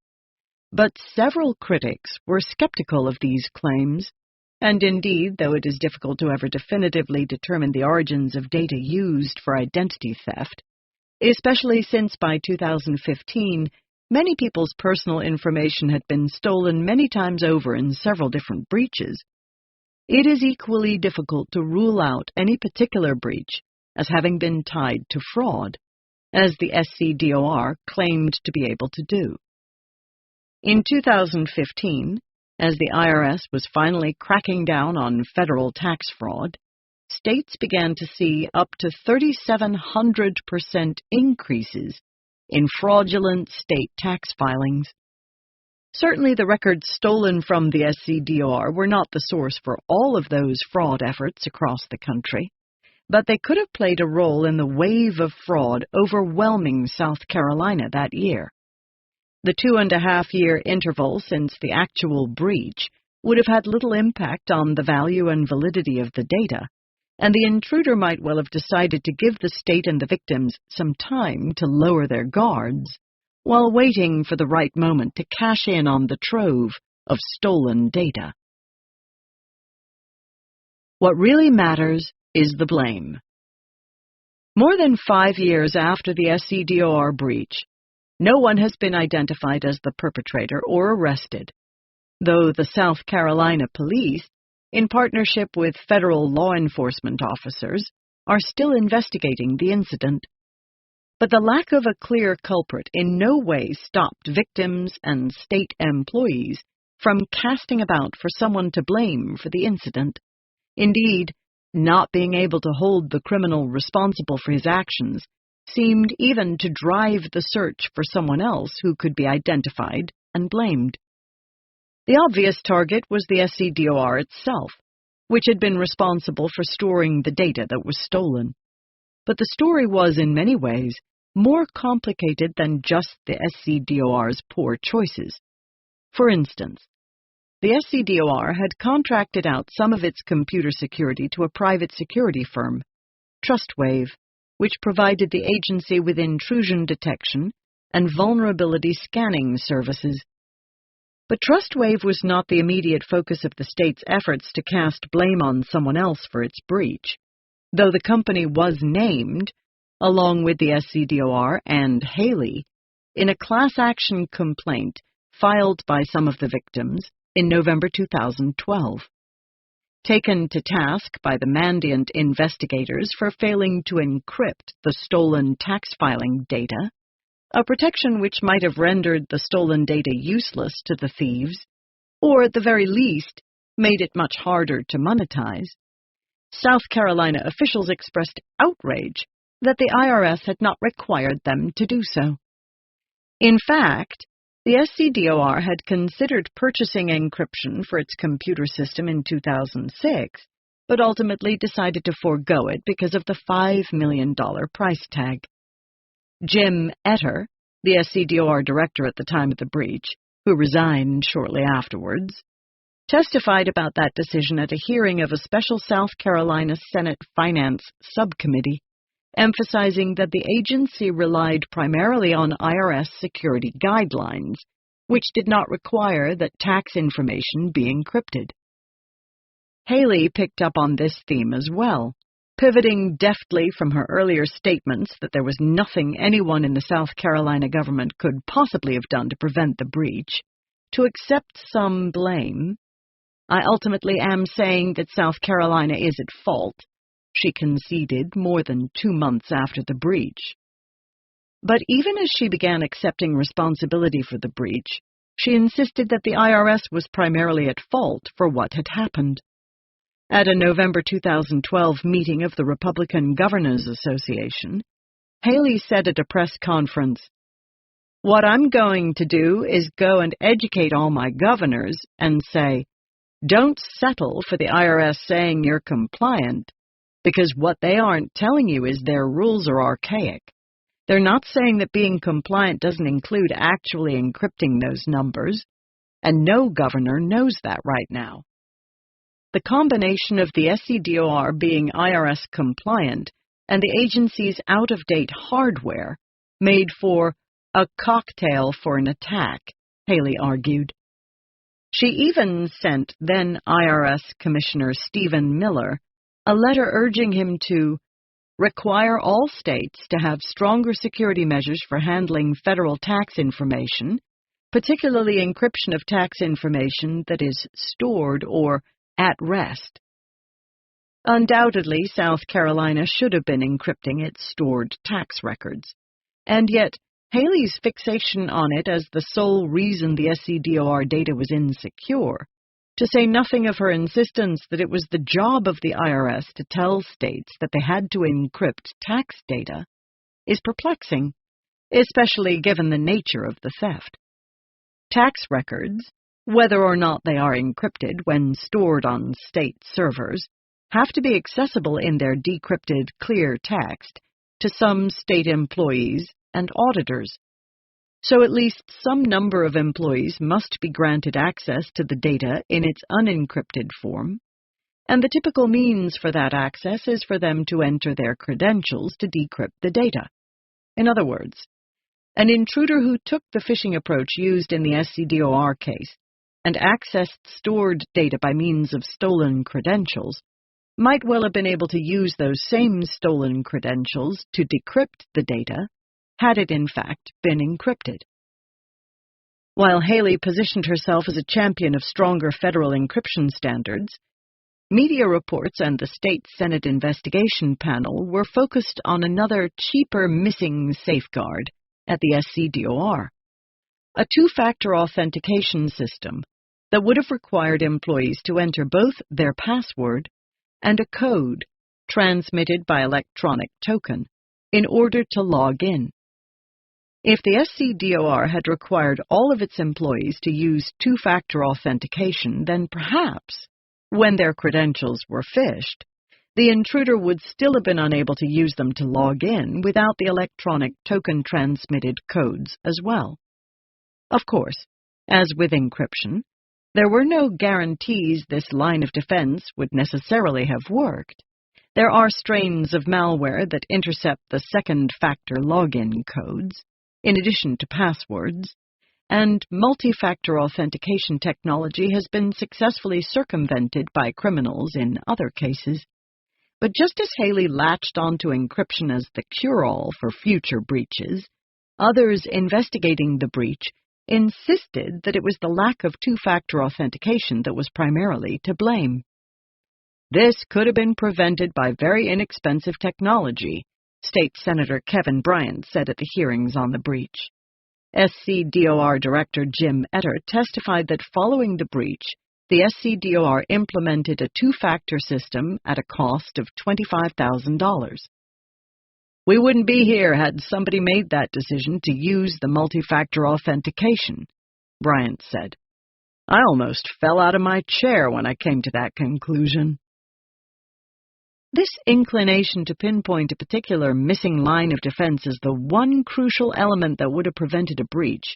But several critics were skeptical of these claims, and indeed, though it is difficult to ever definitively determine the origins of data used for identity theft, especially since by 2015, many people's personal information had been stolen many times over in several different breaches, it is equally difficult to rule out any particular breach as having been tied to fraud, as the SCDOR claimed to be able to do. In 2015, as the IRS was finally cracking down on federal tax fraud, states began to see up to 3,700% increases in fraudulent state tax filings. Certainly the records stolen from the SCDOR were not the source for all of those fraud efforts across the country, but they could have played a role in the wave of fraud overwhelming South Carolina that year. The 2.5-year interval since the actual breach would have had little impact on the value and validity of the data, and the intruder might well have decided to give the state and the victims some time to lower their guards, while waiting for the right moment to cash in on the trove of stolen data. What really matters is the blame. More than 5 years after the SCDOR breach, no one has been identified as the perpetrator or arrested, though the South Carolina police, in partnership with federal law enforcement officers, are still investigating the incident. But the lack of a clear culprit in no way stopped victims and state employees from casting about for someone to blame for the incident. Indeed, not being able to hold the criminal responsible for his actions seemed even to drive the search for someone else who could be identified and blamed. The obvious target was the SCDOR itself, which had been responsible for storing the data that was stolen. But the story was, in many ways, more complicated than just the SCDOR's poor choices. For instance, the SCDOR had contracted out some of its computer security to a private security firm, TrustWave, which provided the agency with intrusion detection and vulnerability scanning services. But TrustWave was not the immediate focus of the state's efforts to cast blame on someone else for its breach, though the company was named, along with the SCDOR and Haley, in a class action complaint filed by some of the victims in November 2012. Taken to task by the Mandiant investigators for failing to encrypt the stolen tax filing data, a protection which might have rendered the stolen data useless to the thieves, or at the very least, made it much harder to monetize, South Carolina officials expressed outrage that the IRS had not required them to do so. In fact, the SCDOR had considered purchasing encryption for its computer system in 2006, but ultimately decided to forego it because of the $5 million price tag. Jim Etter, the SCDOR director at the time of the breach, who resigned shortly afterwards, testified about that decision at a hearing of a special South Carolina Senate Finance Subcommittee, emphasizing that the agency relied primarily on IRS security guidelines, which did not require that tax information be encrypted. Haley picked up on this theme as well, pivoting deftly from her earlier statements that there was nothing anyone in the South Carolina government could possibly have done to prevent the breach, to accept some blame. "I ultimately am saying that South Carolina is at fault," she conceded more than 2 months after the breach. But even as she began accepting responsibility for the breach, she insisted that the IRS was primarily at fault for what had happened. At a November 2012 meeting of the Republican Governors Association, Haley said at a press conference, "What I'm going to do is go and educate all my governors and say, don't settle for the IRS saying you're compliant, because what they aren't telling you is their rules are archaic. They're not saying that being compliant doesn't include actually encrypting those numbers, and no governor knows that right now." The combination of the SCDOR being IRS compliant and the agency's out-of-date hardware made for a cocktail for an attack, Haley argued. She even sent then IRS Commissioner Stephen Miller a letter urging him to require all states to have stronger security measures for handling federal tax information, particularly encryption of tax information that is stored or at rest. Undoubtedly, South Carolina should have been encrypting its stored tax records, and yet Haley's fixation on it as the sole reason the SCDOR data was insecure, to say nothing of her insistence that it was the job of the IRS to tell states that they had to encrypt tax data, is perplexing, especially given the nature of the theft. Tax records, whether or not they are encrypted when stored on state servers, have to be accessible in their decrypted clear text to some state employees and auditors. So at least some number of employees must be granted access to the data in its unencrypted form, and the typical means for that access is for them to enter their credentials to decrypt the data. In other words, an intruder who took the phishing approach used in the SCDOR case and accessed stored data by means of stolen credentials might well have been able to use those same stolen credentials to decrypt the data, had it in fact been encrypted. While Haley positioned herself as a champion of stronger federal encryption standards, media reports and the state Senate investigation panel were focused on another cheaper missing safeguard at the SCDOR, a two-factor authentication system that would have required employees to enter both their password and a code transmitted by electronic token in order to log in. If the SCDOR had required all of its employees to use two-factor authentication, then perhaps, when their credentials were phished, the intruder would still have been unable to use them to log in without the electronic token-transmitted codes as well. Of course, as with encryption, there were no guarantees this line of defense would necessarily have worked. There are strains of malware that intercept the second-factor login codes, in addition to passwords, and multi-factor authentication technology has been successfully circumvented by criminals in other cases. But just as Haley latched onto encryption as the cure-all for future breaches, others investigating the breach insisted that it was the lack of two-factor authentication that was primarily to blame. This could have been prevented by very inexpensive technology, State Senator Kevin Bryant said at the hearings on the breach. SCDOR Director Jim Etter testified that following the breach, the SCDOR implemented a two-factor system at a cost of $25,000. "We wouldn't be here had somebody made that decision to use the multi-factor authentication," Bryant said. "I almost fell out of my chair when I came to that conclusion." This inclination to pinpoint a particular missing line of defense as the one crucial element that would have prevented a breach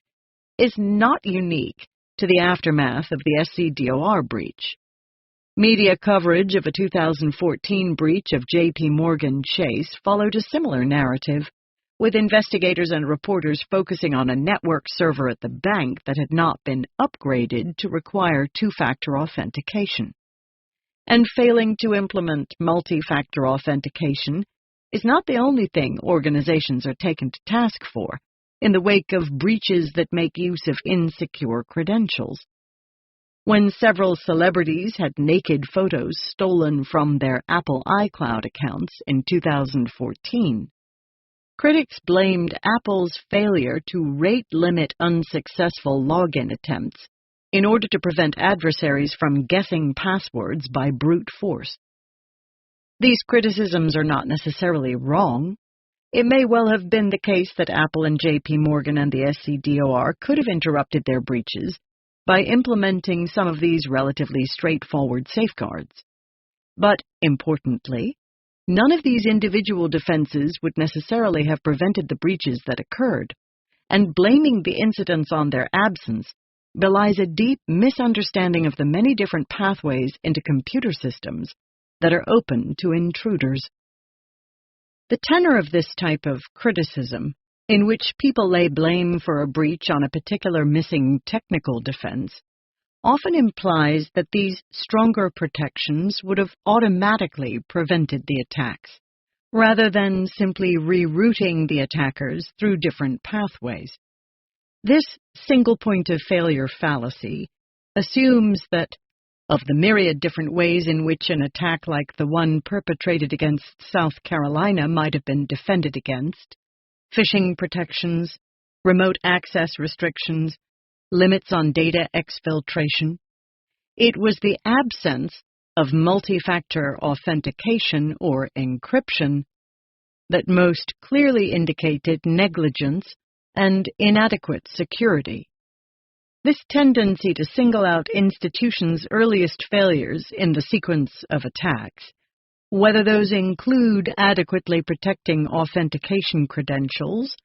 is not unique to the aftermath of the SCDOR breach. Media coverage of a 2014 breach of J.P. Morgan Chase followed a similar narrative, with investigators and reporters focusing on a network server at the bank that had not been upgraded to require two-factor authentication. And failing to implement multi-factor authentication is not the only thing organizations are taken to task for in the wake of breaches that make use of insecure credentials. When several celebrities had naked photos stolen from their Apple iCloud accounts in 2014, Critics blamed Apple's failure to rate-limit unsuccessful login attempts in order to prevent adversaries from guessing passwords by brute force. These criticisms are not necessarily wrong. It may well have been the case that Apple and J.P. Morgan and the SCDOR could have interrupted their breaches by implementing some of these relatively straightforward safeguards. But, importantly, none of these individual defenses would necessarily have prevented the breaches that occurred, and blaming the incidents on their absence belies a deep misunderstanding of the many different pathways into computer systems that are open to intruders. The tenor of this type of criticism, in which people lay blame for a breach on a particular missing technical defense, often implies that these stronger protections would have automatically prevented the attacks, rather than simply rerouting the attackers through different pathways. This single point of failure fallacy assumes that, of the myriad different ways in which an attack like the one perpetrated against South Carolina might have been defended against, phishing protections, remote access restrictions, limits on data exfiltration, it was the absence of multi-factor authentication or encryption that most clearly indicated negligence and inadequate security. This tendency to single out institutions' earliest failures in the sequence of attacks, whether those include adequately protecting authentication credentials,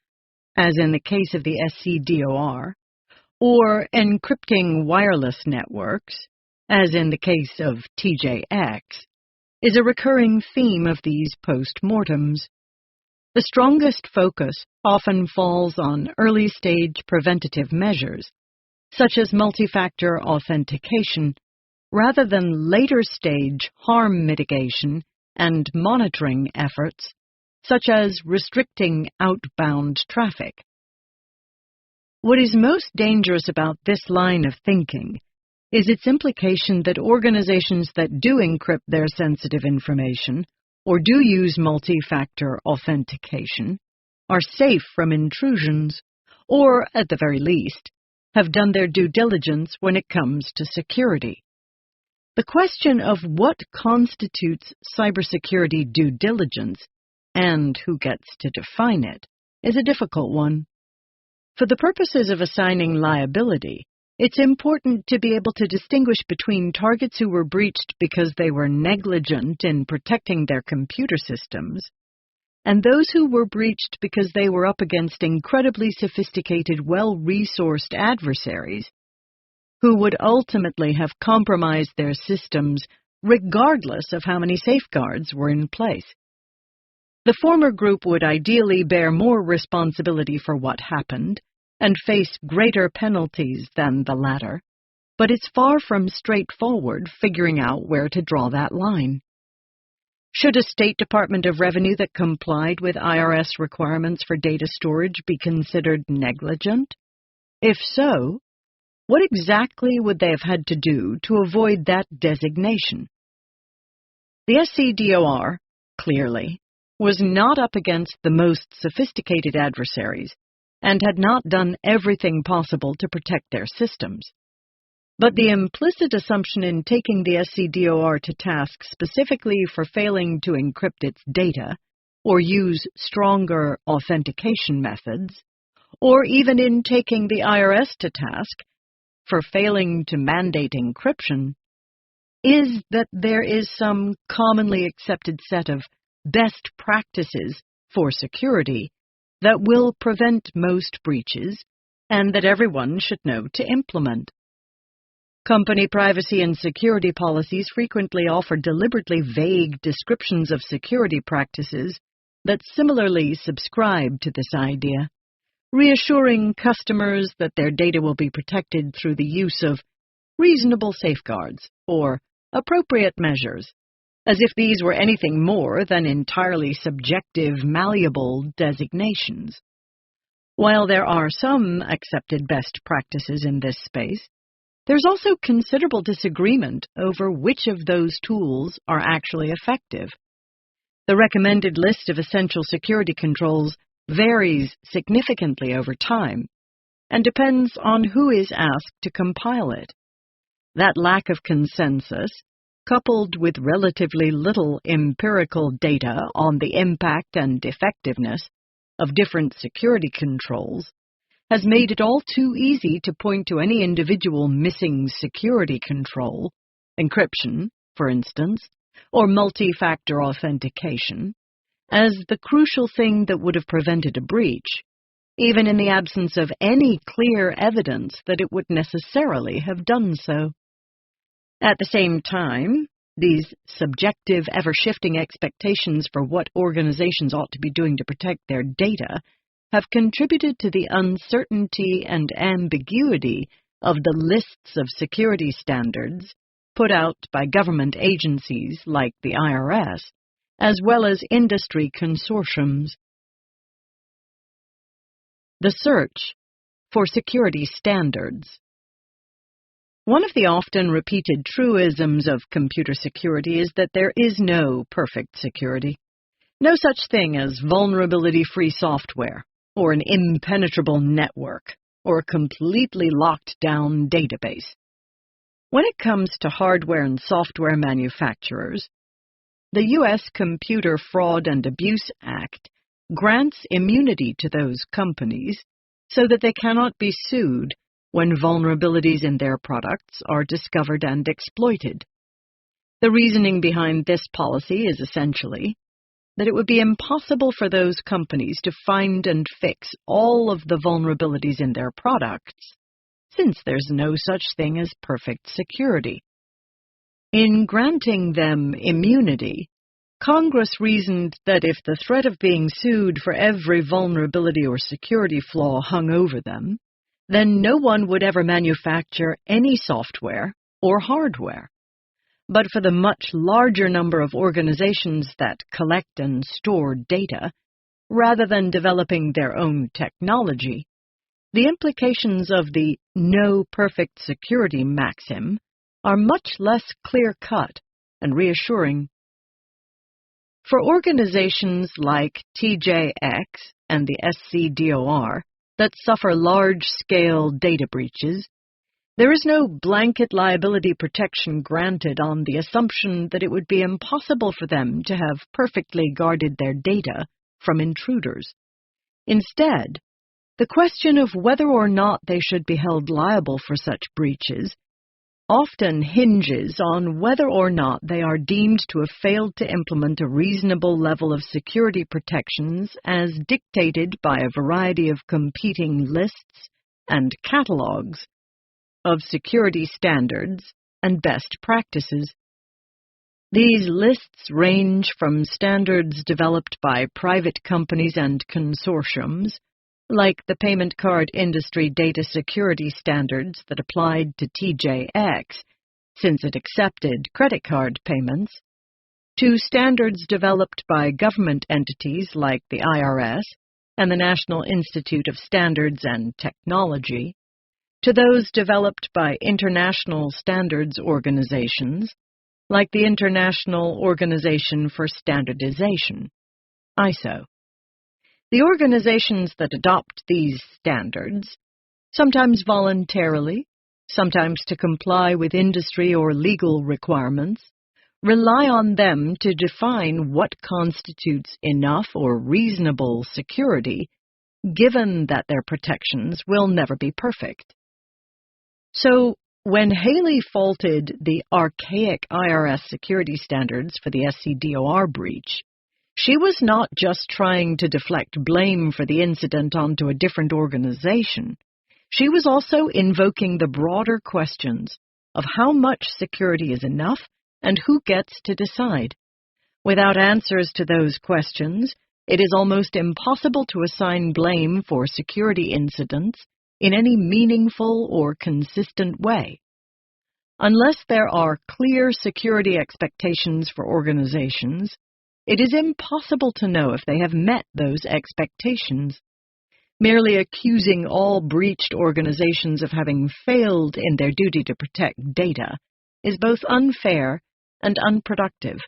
as in the case of the SCDOR, or encrypting wireless networks, as in the case of TJX, is a recurring theme of these postmortems. The strongest focus often falls on early-stage preventative measures, such as multi-factor authentication, rather than later-stage harm mitigation and monitoring efforts, such as restricting outbound traffic. What is most dangerous about this line of thinking is its implication that organizations that do encrypt their sensitive information or do use multi-factor authentication are safe from intrusions, or, at the very least, have done their due diligence when it comes to security. The question of what constitutes cybersecurity due diligence and who gets to define it is a difficult one. For the purposes of assigning liability, it's important to be able to distinguish between targets who were breached because they were negligent in protecting their computer systems and those who were breached because they were up against incredibly sophisticated, well-resourced adversaries who would ultimately have compromised their systems regardless of how many safeguards were in place. The former group would ideally bear more responsibility for what happened and face greater penalties than the latter, but it's far from straightforward figuring out where to draw that line. Should a State Department of Revenue that complied with IRS requirements for data storage be considered negligent? If so, what exactly would they have had to do to avoid that designation? The SCDOR, clearly, was not up against the most sophisticated adversaries and had not done everything possible to protect their systems. But the implicit assumption in taking the SCDOR to task specifically for failing to encrypt its data, or use stronger authentication methods, or even in taking the IRS to task for failing to mandate encryption, is that there is some commonly accepted set of best practices for security that will prevent most breaches and that everyone should know to implement. Company privacy and security policies frequently offer deliberately vague descriptions of security practices that similarly subscribe to this idea, reassuring customers that their data will be protected through the use of reasonable safeguards or appropriate measures, as if these were anything more than entirely subjective, malleable designations. While there are some accepted best practices in this space, there's also considerable disagreement over which of those tools are actually effective. The recommended list of essential security controls varies significantly over time and depends on who is asked to compile it. That lack of consensus, coupled with relatively little empirical data on the impact and effectiveness of different security controls, has made it all too easy to point to any individual missing security control, encryption, for instance, or multi-factor authentication, as the crucial thing that would have prevented a breach, even in the absence of any clear evidence that it would necessarily have done so. At the same time, these subjective, ever-shifting expectations for what organizations ought to be doing to protect their data have contributed to the uncertainty and ambiguity of the lists of security standards put out by government agencies like the IRS, as well as industry consortiums. The search for security standards. One of the often repeated truisms of computer security is that there is no perfect security. No such thing as vulnerability-free software, or an impenetrable network, or a completely locked-down database. When it comes to hardware and software manufacturers, the U.S. Computer Fraud and Abuse Act grants immunity to those companies so that they cannot be sued when vulnerabilities in their products are discovered and exploited. The reasoning behind this policy is essentially that it would be impossible for those companies to find and fix all of the vulnerabilities in their products, since there's no such thing as perfect security. In granting them immunity, Congress reasoned that if the threat of being sued for every vulnerability or security flaw hung over them, then no one would ever manufacture any software or hardware. But for the much larger number of organizations that collect and store data, rather than developing their own technology, the implications of the no perfect security maxim are much less clear-cut and reassuring. For organizations like TJX and the SCDOR that suffer large-scale data breaches, there is no blanket liability protection granted on the assumption that it would be impossible for them to have perfectly guarded their data from intruders. Instead, the question of whether or not they should be held liable for such breaches often hinges on whether or not they are deemed to have failed to implement a reasonable level of security protections as dictated by a variety of competing lists and catalogs of security standards and best practices. These lists range from standards developed by private companies and consortiums, like the payment card industry data security standards that applied to TJX, since it accepted credit card payments, to standards developed by government entities like the IRS and the National Institute of Standards and Technology, to those developed by international standards organizations like the International Organization for Standardization, ISO. The organizations that adopt these standards, sometimes voluntarily, sometimes to comply with industry or legal requirements, rely on them to define what constitutes enough or reasonable security, given that their protections will never be perfect. So, when Haley faulted the archaic IRS security standards for the SCDOR breach, she was not just trying to deflect blame for the incident onto a different organization. She was also invoking the broader questions of how much security is enough and who gets to decide. Without answers to those questions, it is almost impossible to assign blame for security incidents in any meaningful or consistent way. Unless there are clear security expectations for organizations, it is impossible to know if they have met those expectations. Merely accusing all breached organizations of having failed in their duty to protect data is both unfair and unproductive.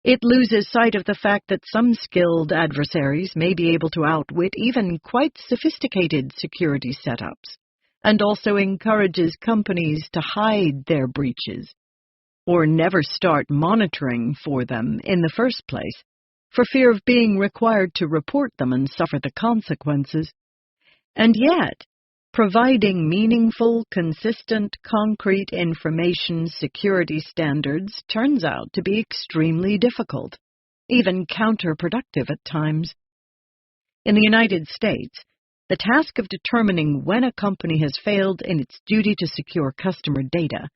It loses sight of the fact that some skilled adversaries may be able to outwit even quite sophisticated security setups, and also encourages companies to hide their breaches, or never start monitoring for them in the first place, for fear of being required to report them and suffer the consequences. And yet, providing meaningful, consistent, concrete information security standards turns out to be extremely difficult, even counterproductive at times. In the United States, the task of determining when a company has failed in its duty to secure customer data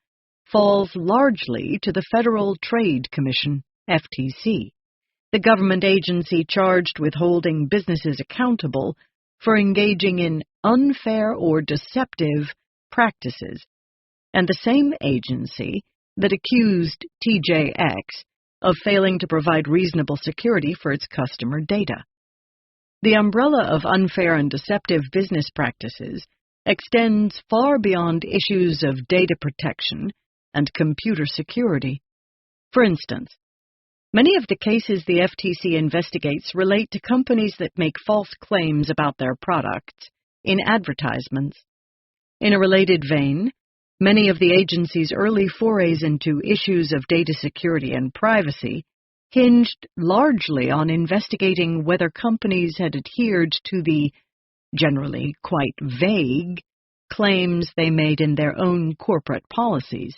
falls largely to the Federal Trade Commission, FTC, the government agency charged with holding businesses accountable for engaging in unfair or deceptive practices, and the same agency that accused TJX of failing to provide reasonable security for its customer data. The umbrella of unfair and deceptive business practices extends far beyond issues of data protection and computer security. For instance, many of the cases the FTC investigates relate to companies that make false claims about their products in advertisements. In a related vein, many of the agency's early forays into issues of data security and privacy hinged largely on investigating whether companies had adhered to the, generally quite vague, claims they made in their own corporate policies.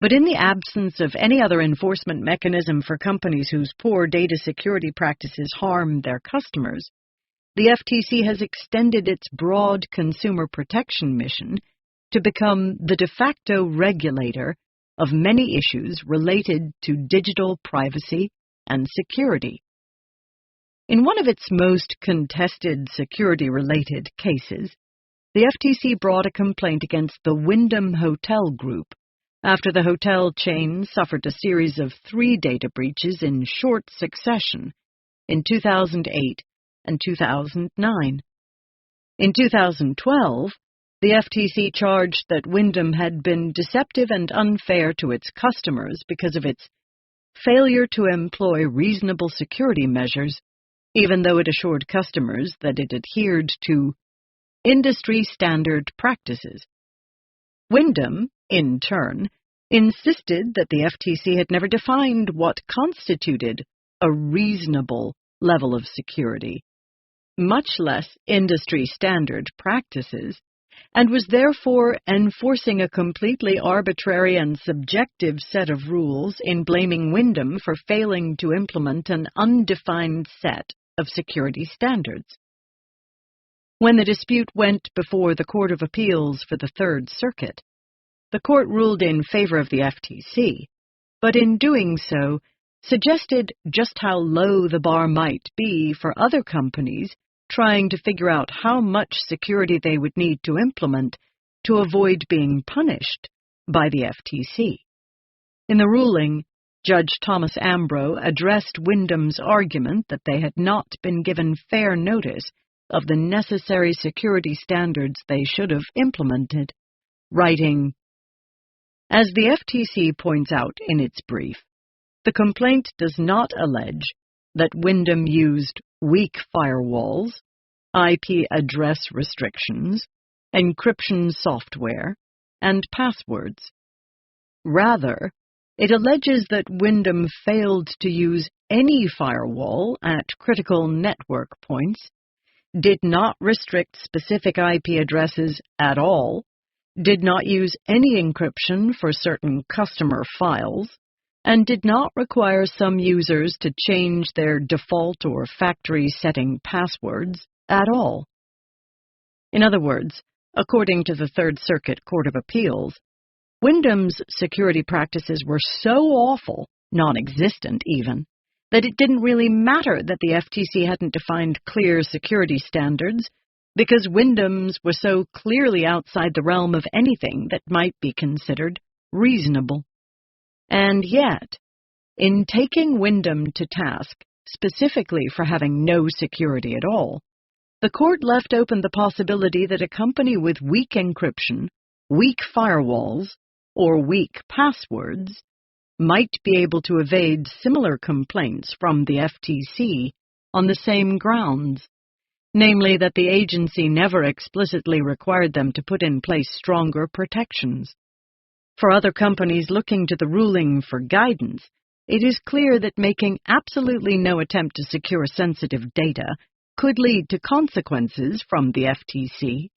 But in the absence of any other enforcement mechanism for companies whose poor data security practices harm their customers, the FTC has extended its broad consumer protection mission to become the de facto regulator of many issues related to digital privacy and security. In one of its most contested security-related cases, the FTC brought a complaint against the Wyndham Hotel Group after the hotel chain suffered a series of 3 data breaches in short succession in 2008 and 2009. In 2012, the FTC charged that Wyndham had been deceptive and unfair to its customers because of its failure to employ reasonable security measures, even though it assured customers that it adhered to industry-standard practices. Wyndham, in turn, insisted that the FTC had never defined what constituted a reasonable level of security, much less industry-standard practices, and was therefore enforcing a completely arbitrary and subjective set of rules in blaming Wyndham for failing to implement an undefined set of security standards. When the dispute went before the Court of Appeals for the Third Circuit, the court ruled in favor of the FTC, but in doing so, suggested just how low the bar might be for other companies trying to figure out how much security they would need to implement to avoid being punished by the FTC. In the ruling, Judge Thomas Ambrose addressed Wyndham's argument that they had not been given fair notice of the necessary security standards they should have implemented, writing, "As the FTC points out in its brief, the complaint does not allege that Wyndham used weak firewalls, IP address restrictions, encryption software, and passwords. Rather, it alleges that Wyndham failed to use any firewall at critical network points, did not restrict specific IP addresses at all, did not use any encryption for certain customer files, and did not require some users to change their default or factory setting passwords at all." In other words, according to the Third Circuit Court of Appeals, Wyndham's security practices were so awful, non-existent even, that it didn't really matter that the FTC hadn't defined clear security standards, because Wyndham's were so clearly outside the realm of anything that might be considered reasonable. And yet, in taking Wyndham to task specifically for having no security at all, the court left open the possibility that a company with weak encryption, weak firewalls, or weak passwords might be able to evade similar complaints from the FTC on the same grounds, namely that the agency never explicitly required them to put in place stronger protections. For other companies looking to the ruling for guidance, it is clear that making absolutely no attempt to secure sensitive data could lead to consequences from the FTC,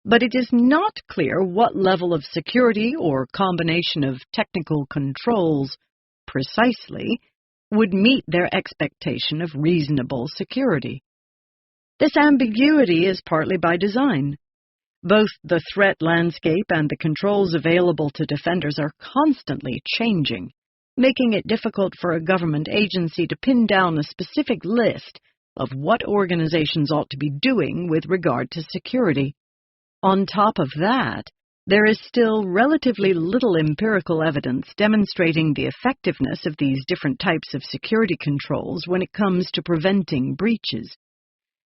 but it is not clear what level of security or combination of technical controls precisely would meet their expectation of reasonable security. This ambiguity is partly by design. Both the threat landscape and the controls available to defenders are constantly changing, making it difficult for a government agency to pin down a specific list of what organizations ought to be doing with regard to security. On top of that, there is still relatively little empirical evidence demonstrating the effectiveness of these different types of security controls when it comes to preventing breaches.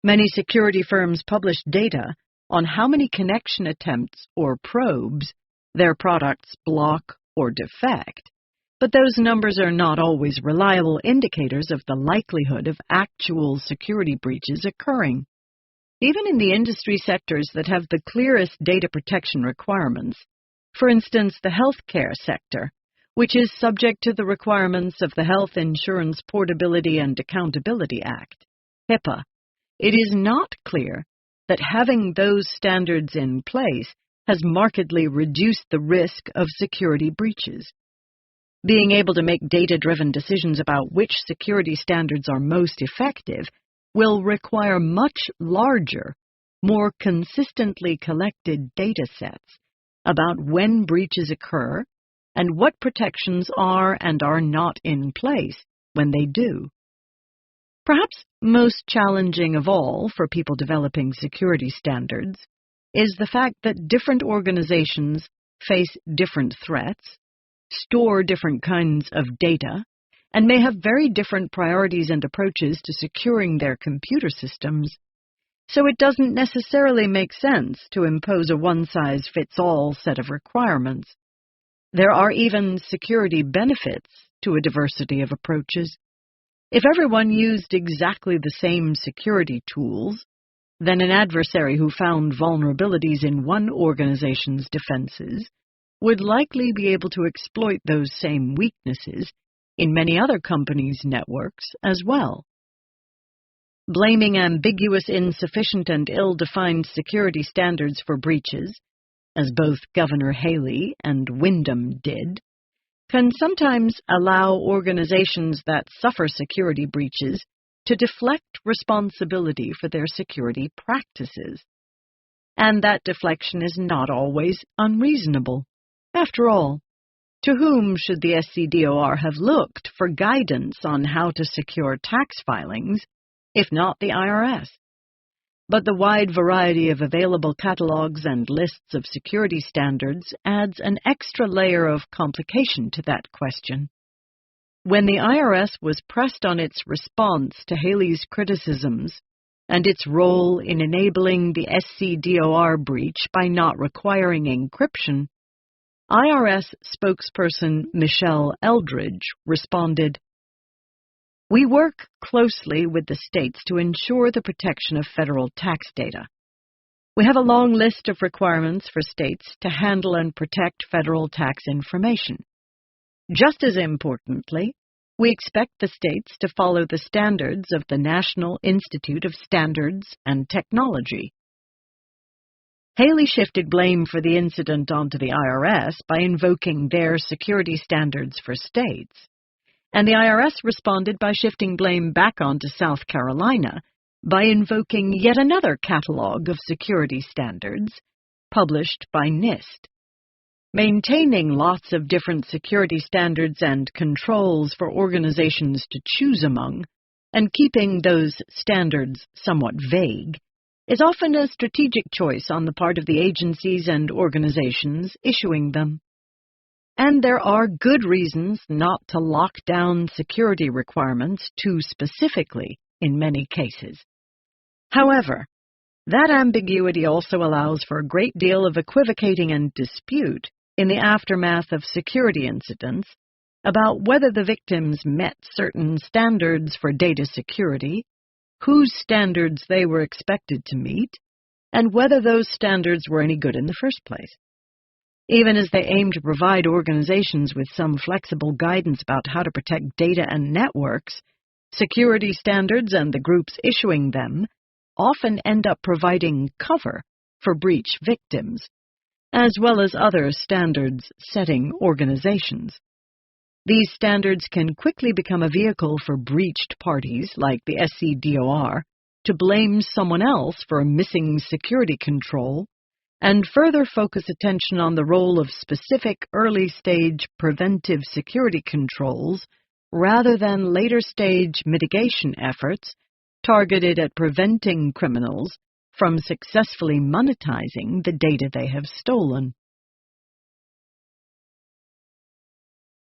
Many security firms publish data on how many connection attempts or probes their products block or defect, but those numbers are not always reliable indicators of the likelihood of actual security breaches occurring. Even in the industry sectors that have the clearest data protection requirements, for instance the healthcare sector, which is subject to the requirements of the Health Insurance Portability and Accountability Act, HIPAA, it is not clear that having those standards in place has markedly reduced the risk of security breaches. Being able to make data-driven decisions about which security standards are most effective will require much larger, more consistently collected data sets about when breaches occur and what protections are and are not in place when they do. Perhaps most challenging of all for people developing security standards is the fact that different organizations face different threats, store different kinds of data, and may have very different priorities and approaches to securing their computer systems, so it doesn't necessarily make sense to impose a one-size-fits-all set of requirements. There are even security benefits to a diversity of approaches. If everyone used exactly the same security tools, then an adversary who found vulnerabilities in one organization's defenses would likely be able to exploit those same weaknesses in many other companies' networks as well. Blaming ambiguous, insufficient, and ill-defined security standards for breaches, as both Governor Haley and Windham did, can sometimes allow organizations that suffer security breaches to deflect responsibility for their security practices. And that deflection is not always unreasonable. After all, to whom should the SCDOR have looked for guidance on how to secure tax filings, if not the IRS? But the wide variety of available catalogs and lists of security standards adds an extra layer of complication to that question. When the IRS was pressed on its response to Haley's criticisms and its role in enabling the SCDOR breach by not requiring encryption, IRS spokesperson Michelle Eldridge responded, "We work closely with the states to ensure the protection of federal tax data. We have a long list of requirements for states to handle and protect federal tax information. Just as importantly, we expect the states to follow the standards of the National Institute of Standards and Technology." Haley shifted blame for the incident onto the IRS by invoking their security standards for states, and the IRS responded by shifting blame back onto South Carolina by invoking yet another catalog of security standards published by NIST. Maintaining lots of different security standards and controls for organizations to choose among, and keeping those standards somewhat vague, is often a strategic choice on the part of the agencies and organizations issuing them. And there are good reasons not to lock down security requirements too specifically in many cases. However, that ambiguity also allows for a great deal of equivocating and dispute in the aftermath of security incidents about whether the victims met certain standards for data security, whose standards they were expected to meet, and whether those standards were any good in the first place. Even as they aim to provide organizations with some flexible guidance about how to protect data and networks, security standards and the groups issuing them often end up providing cover for breach victims, as well as other standards-setting organizations. These standards can quickly become a vehicle for breached parties, like the SCDOR, to blame someone else for a missing security control, and further focus attention on the role of specific early-stage preventive security controls rather than later-stage mitigation efforts targeted at preventing criminals from successfully monetizing the data they have stolen.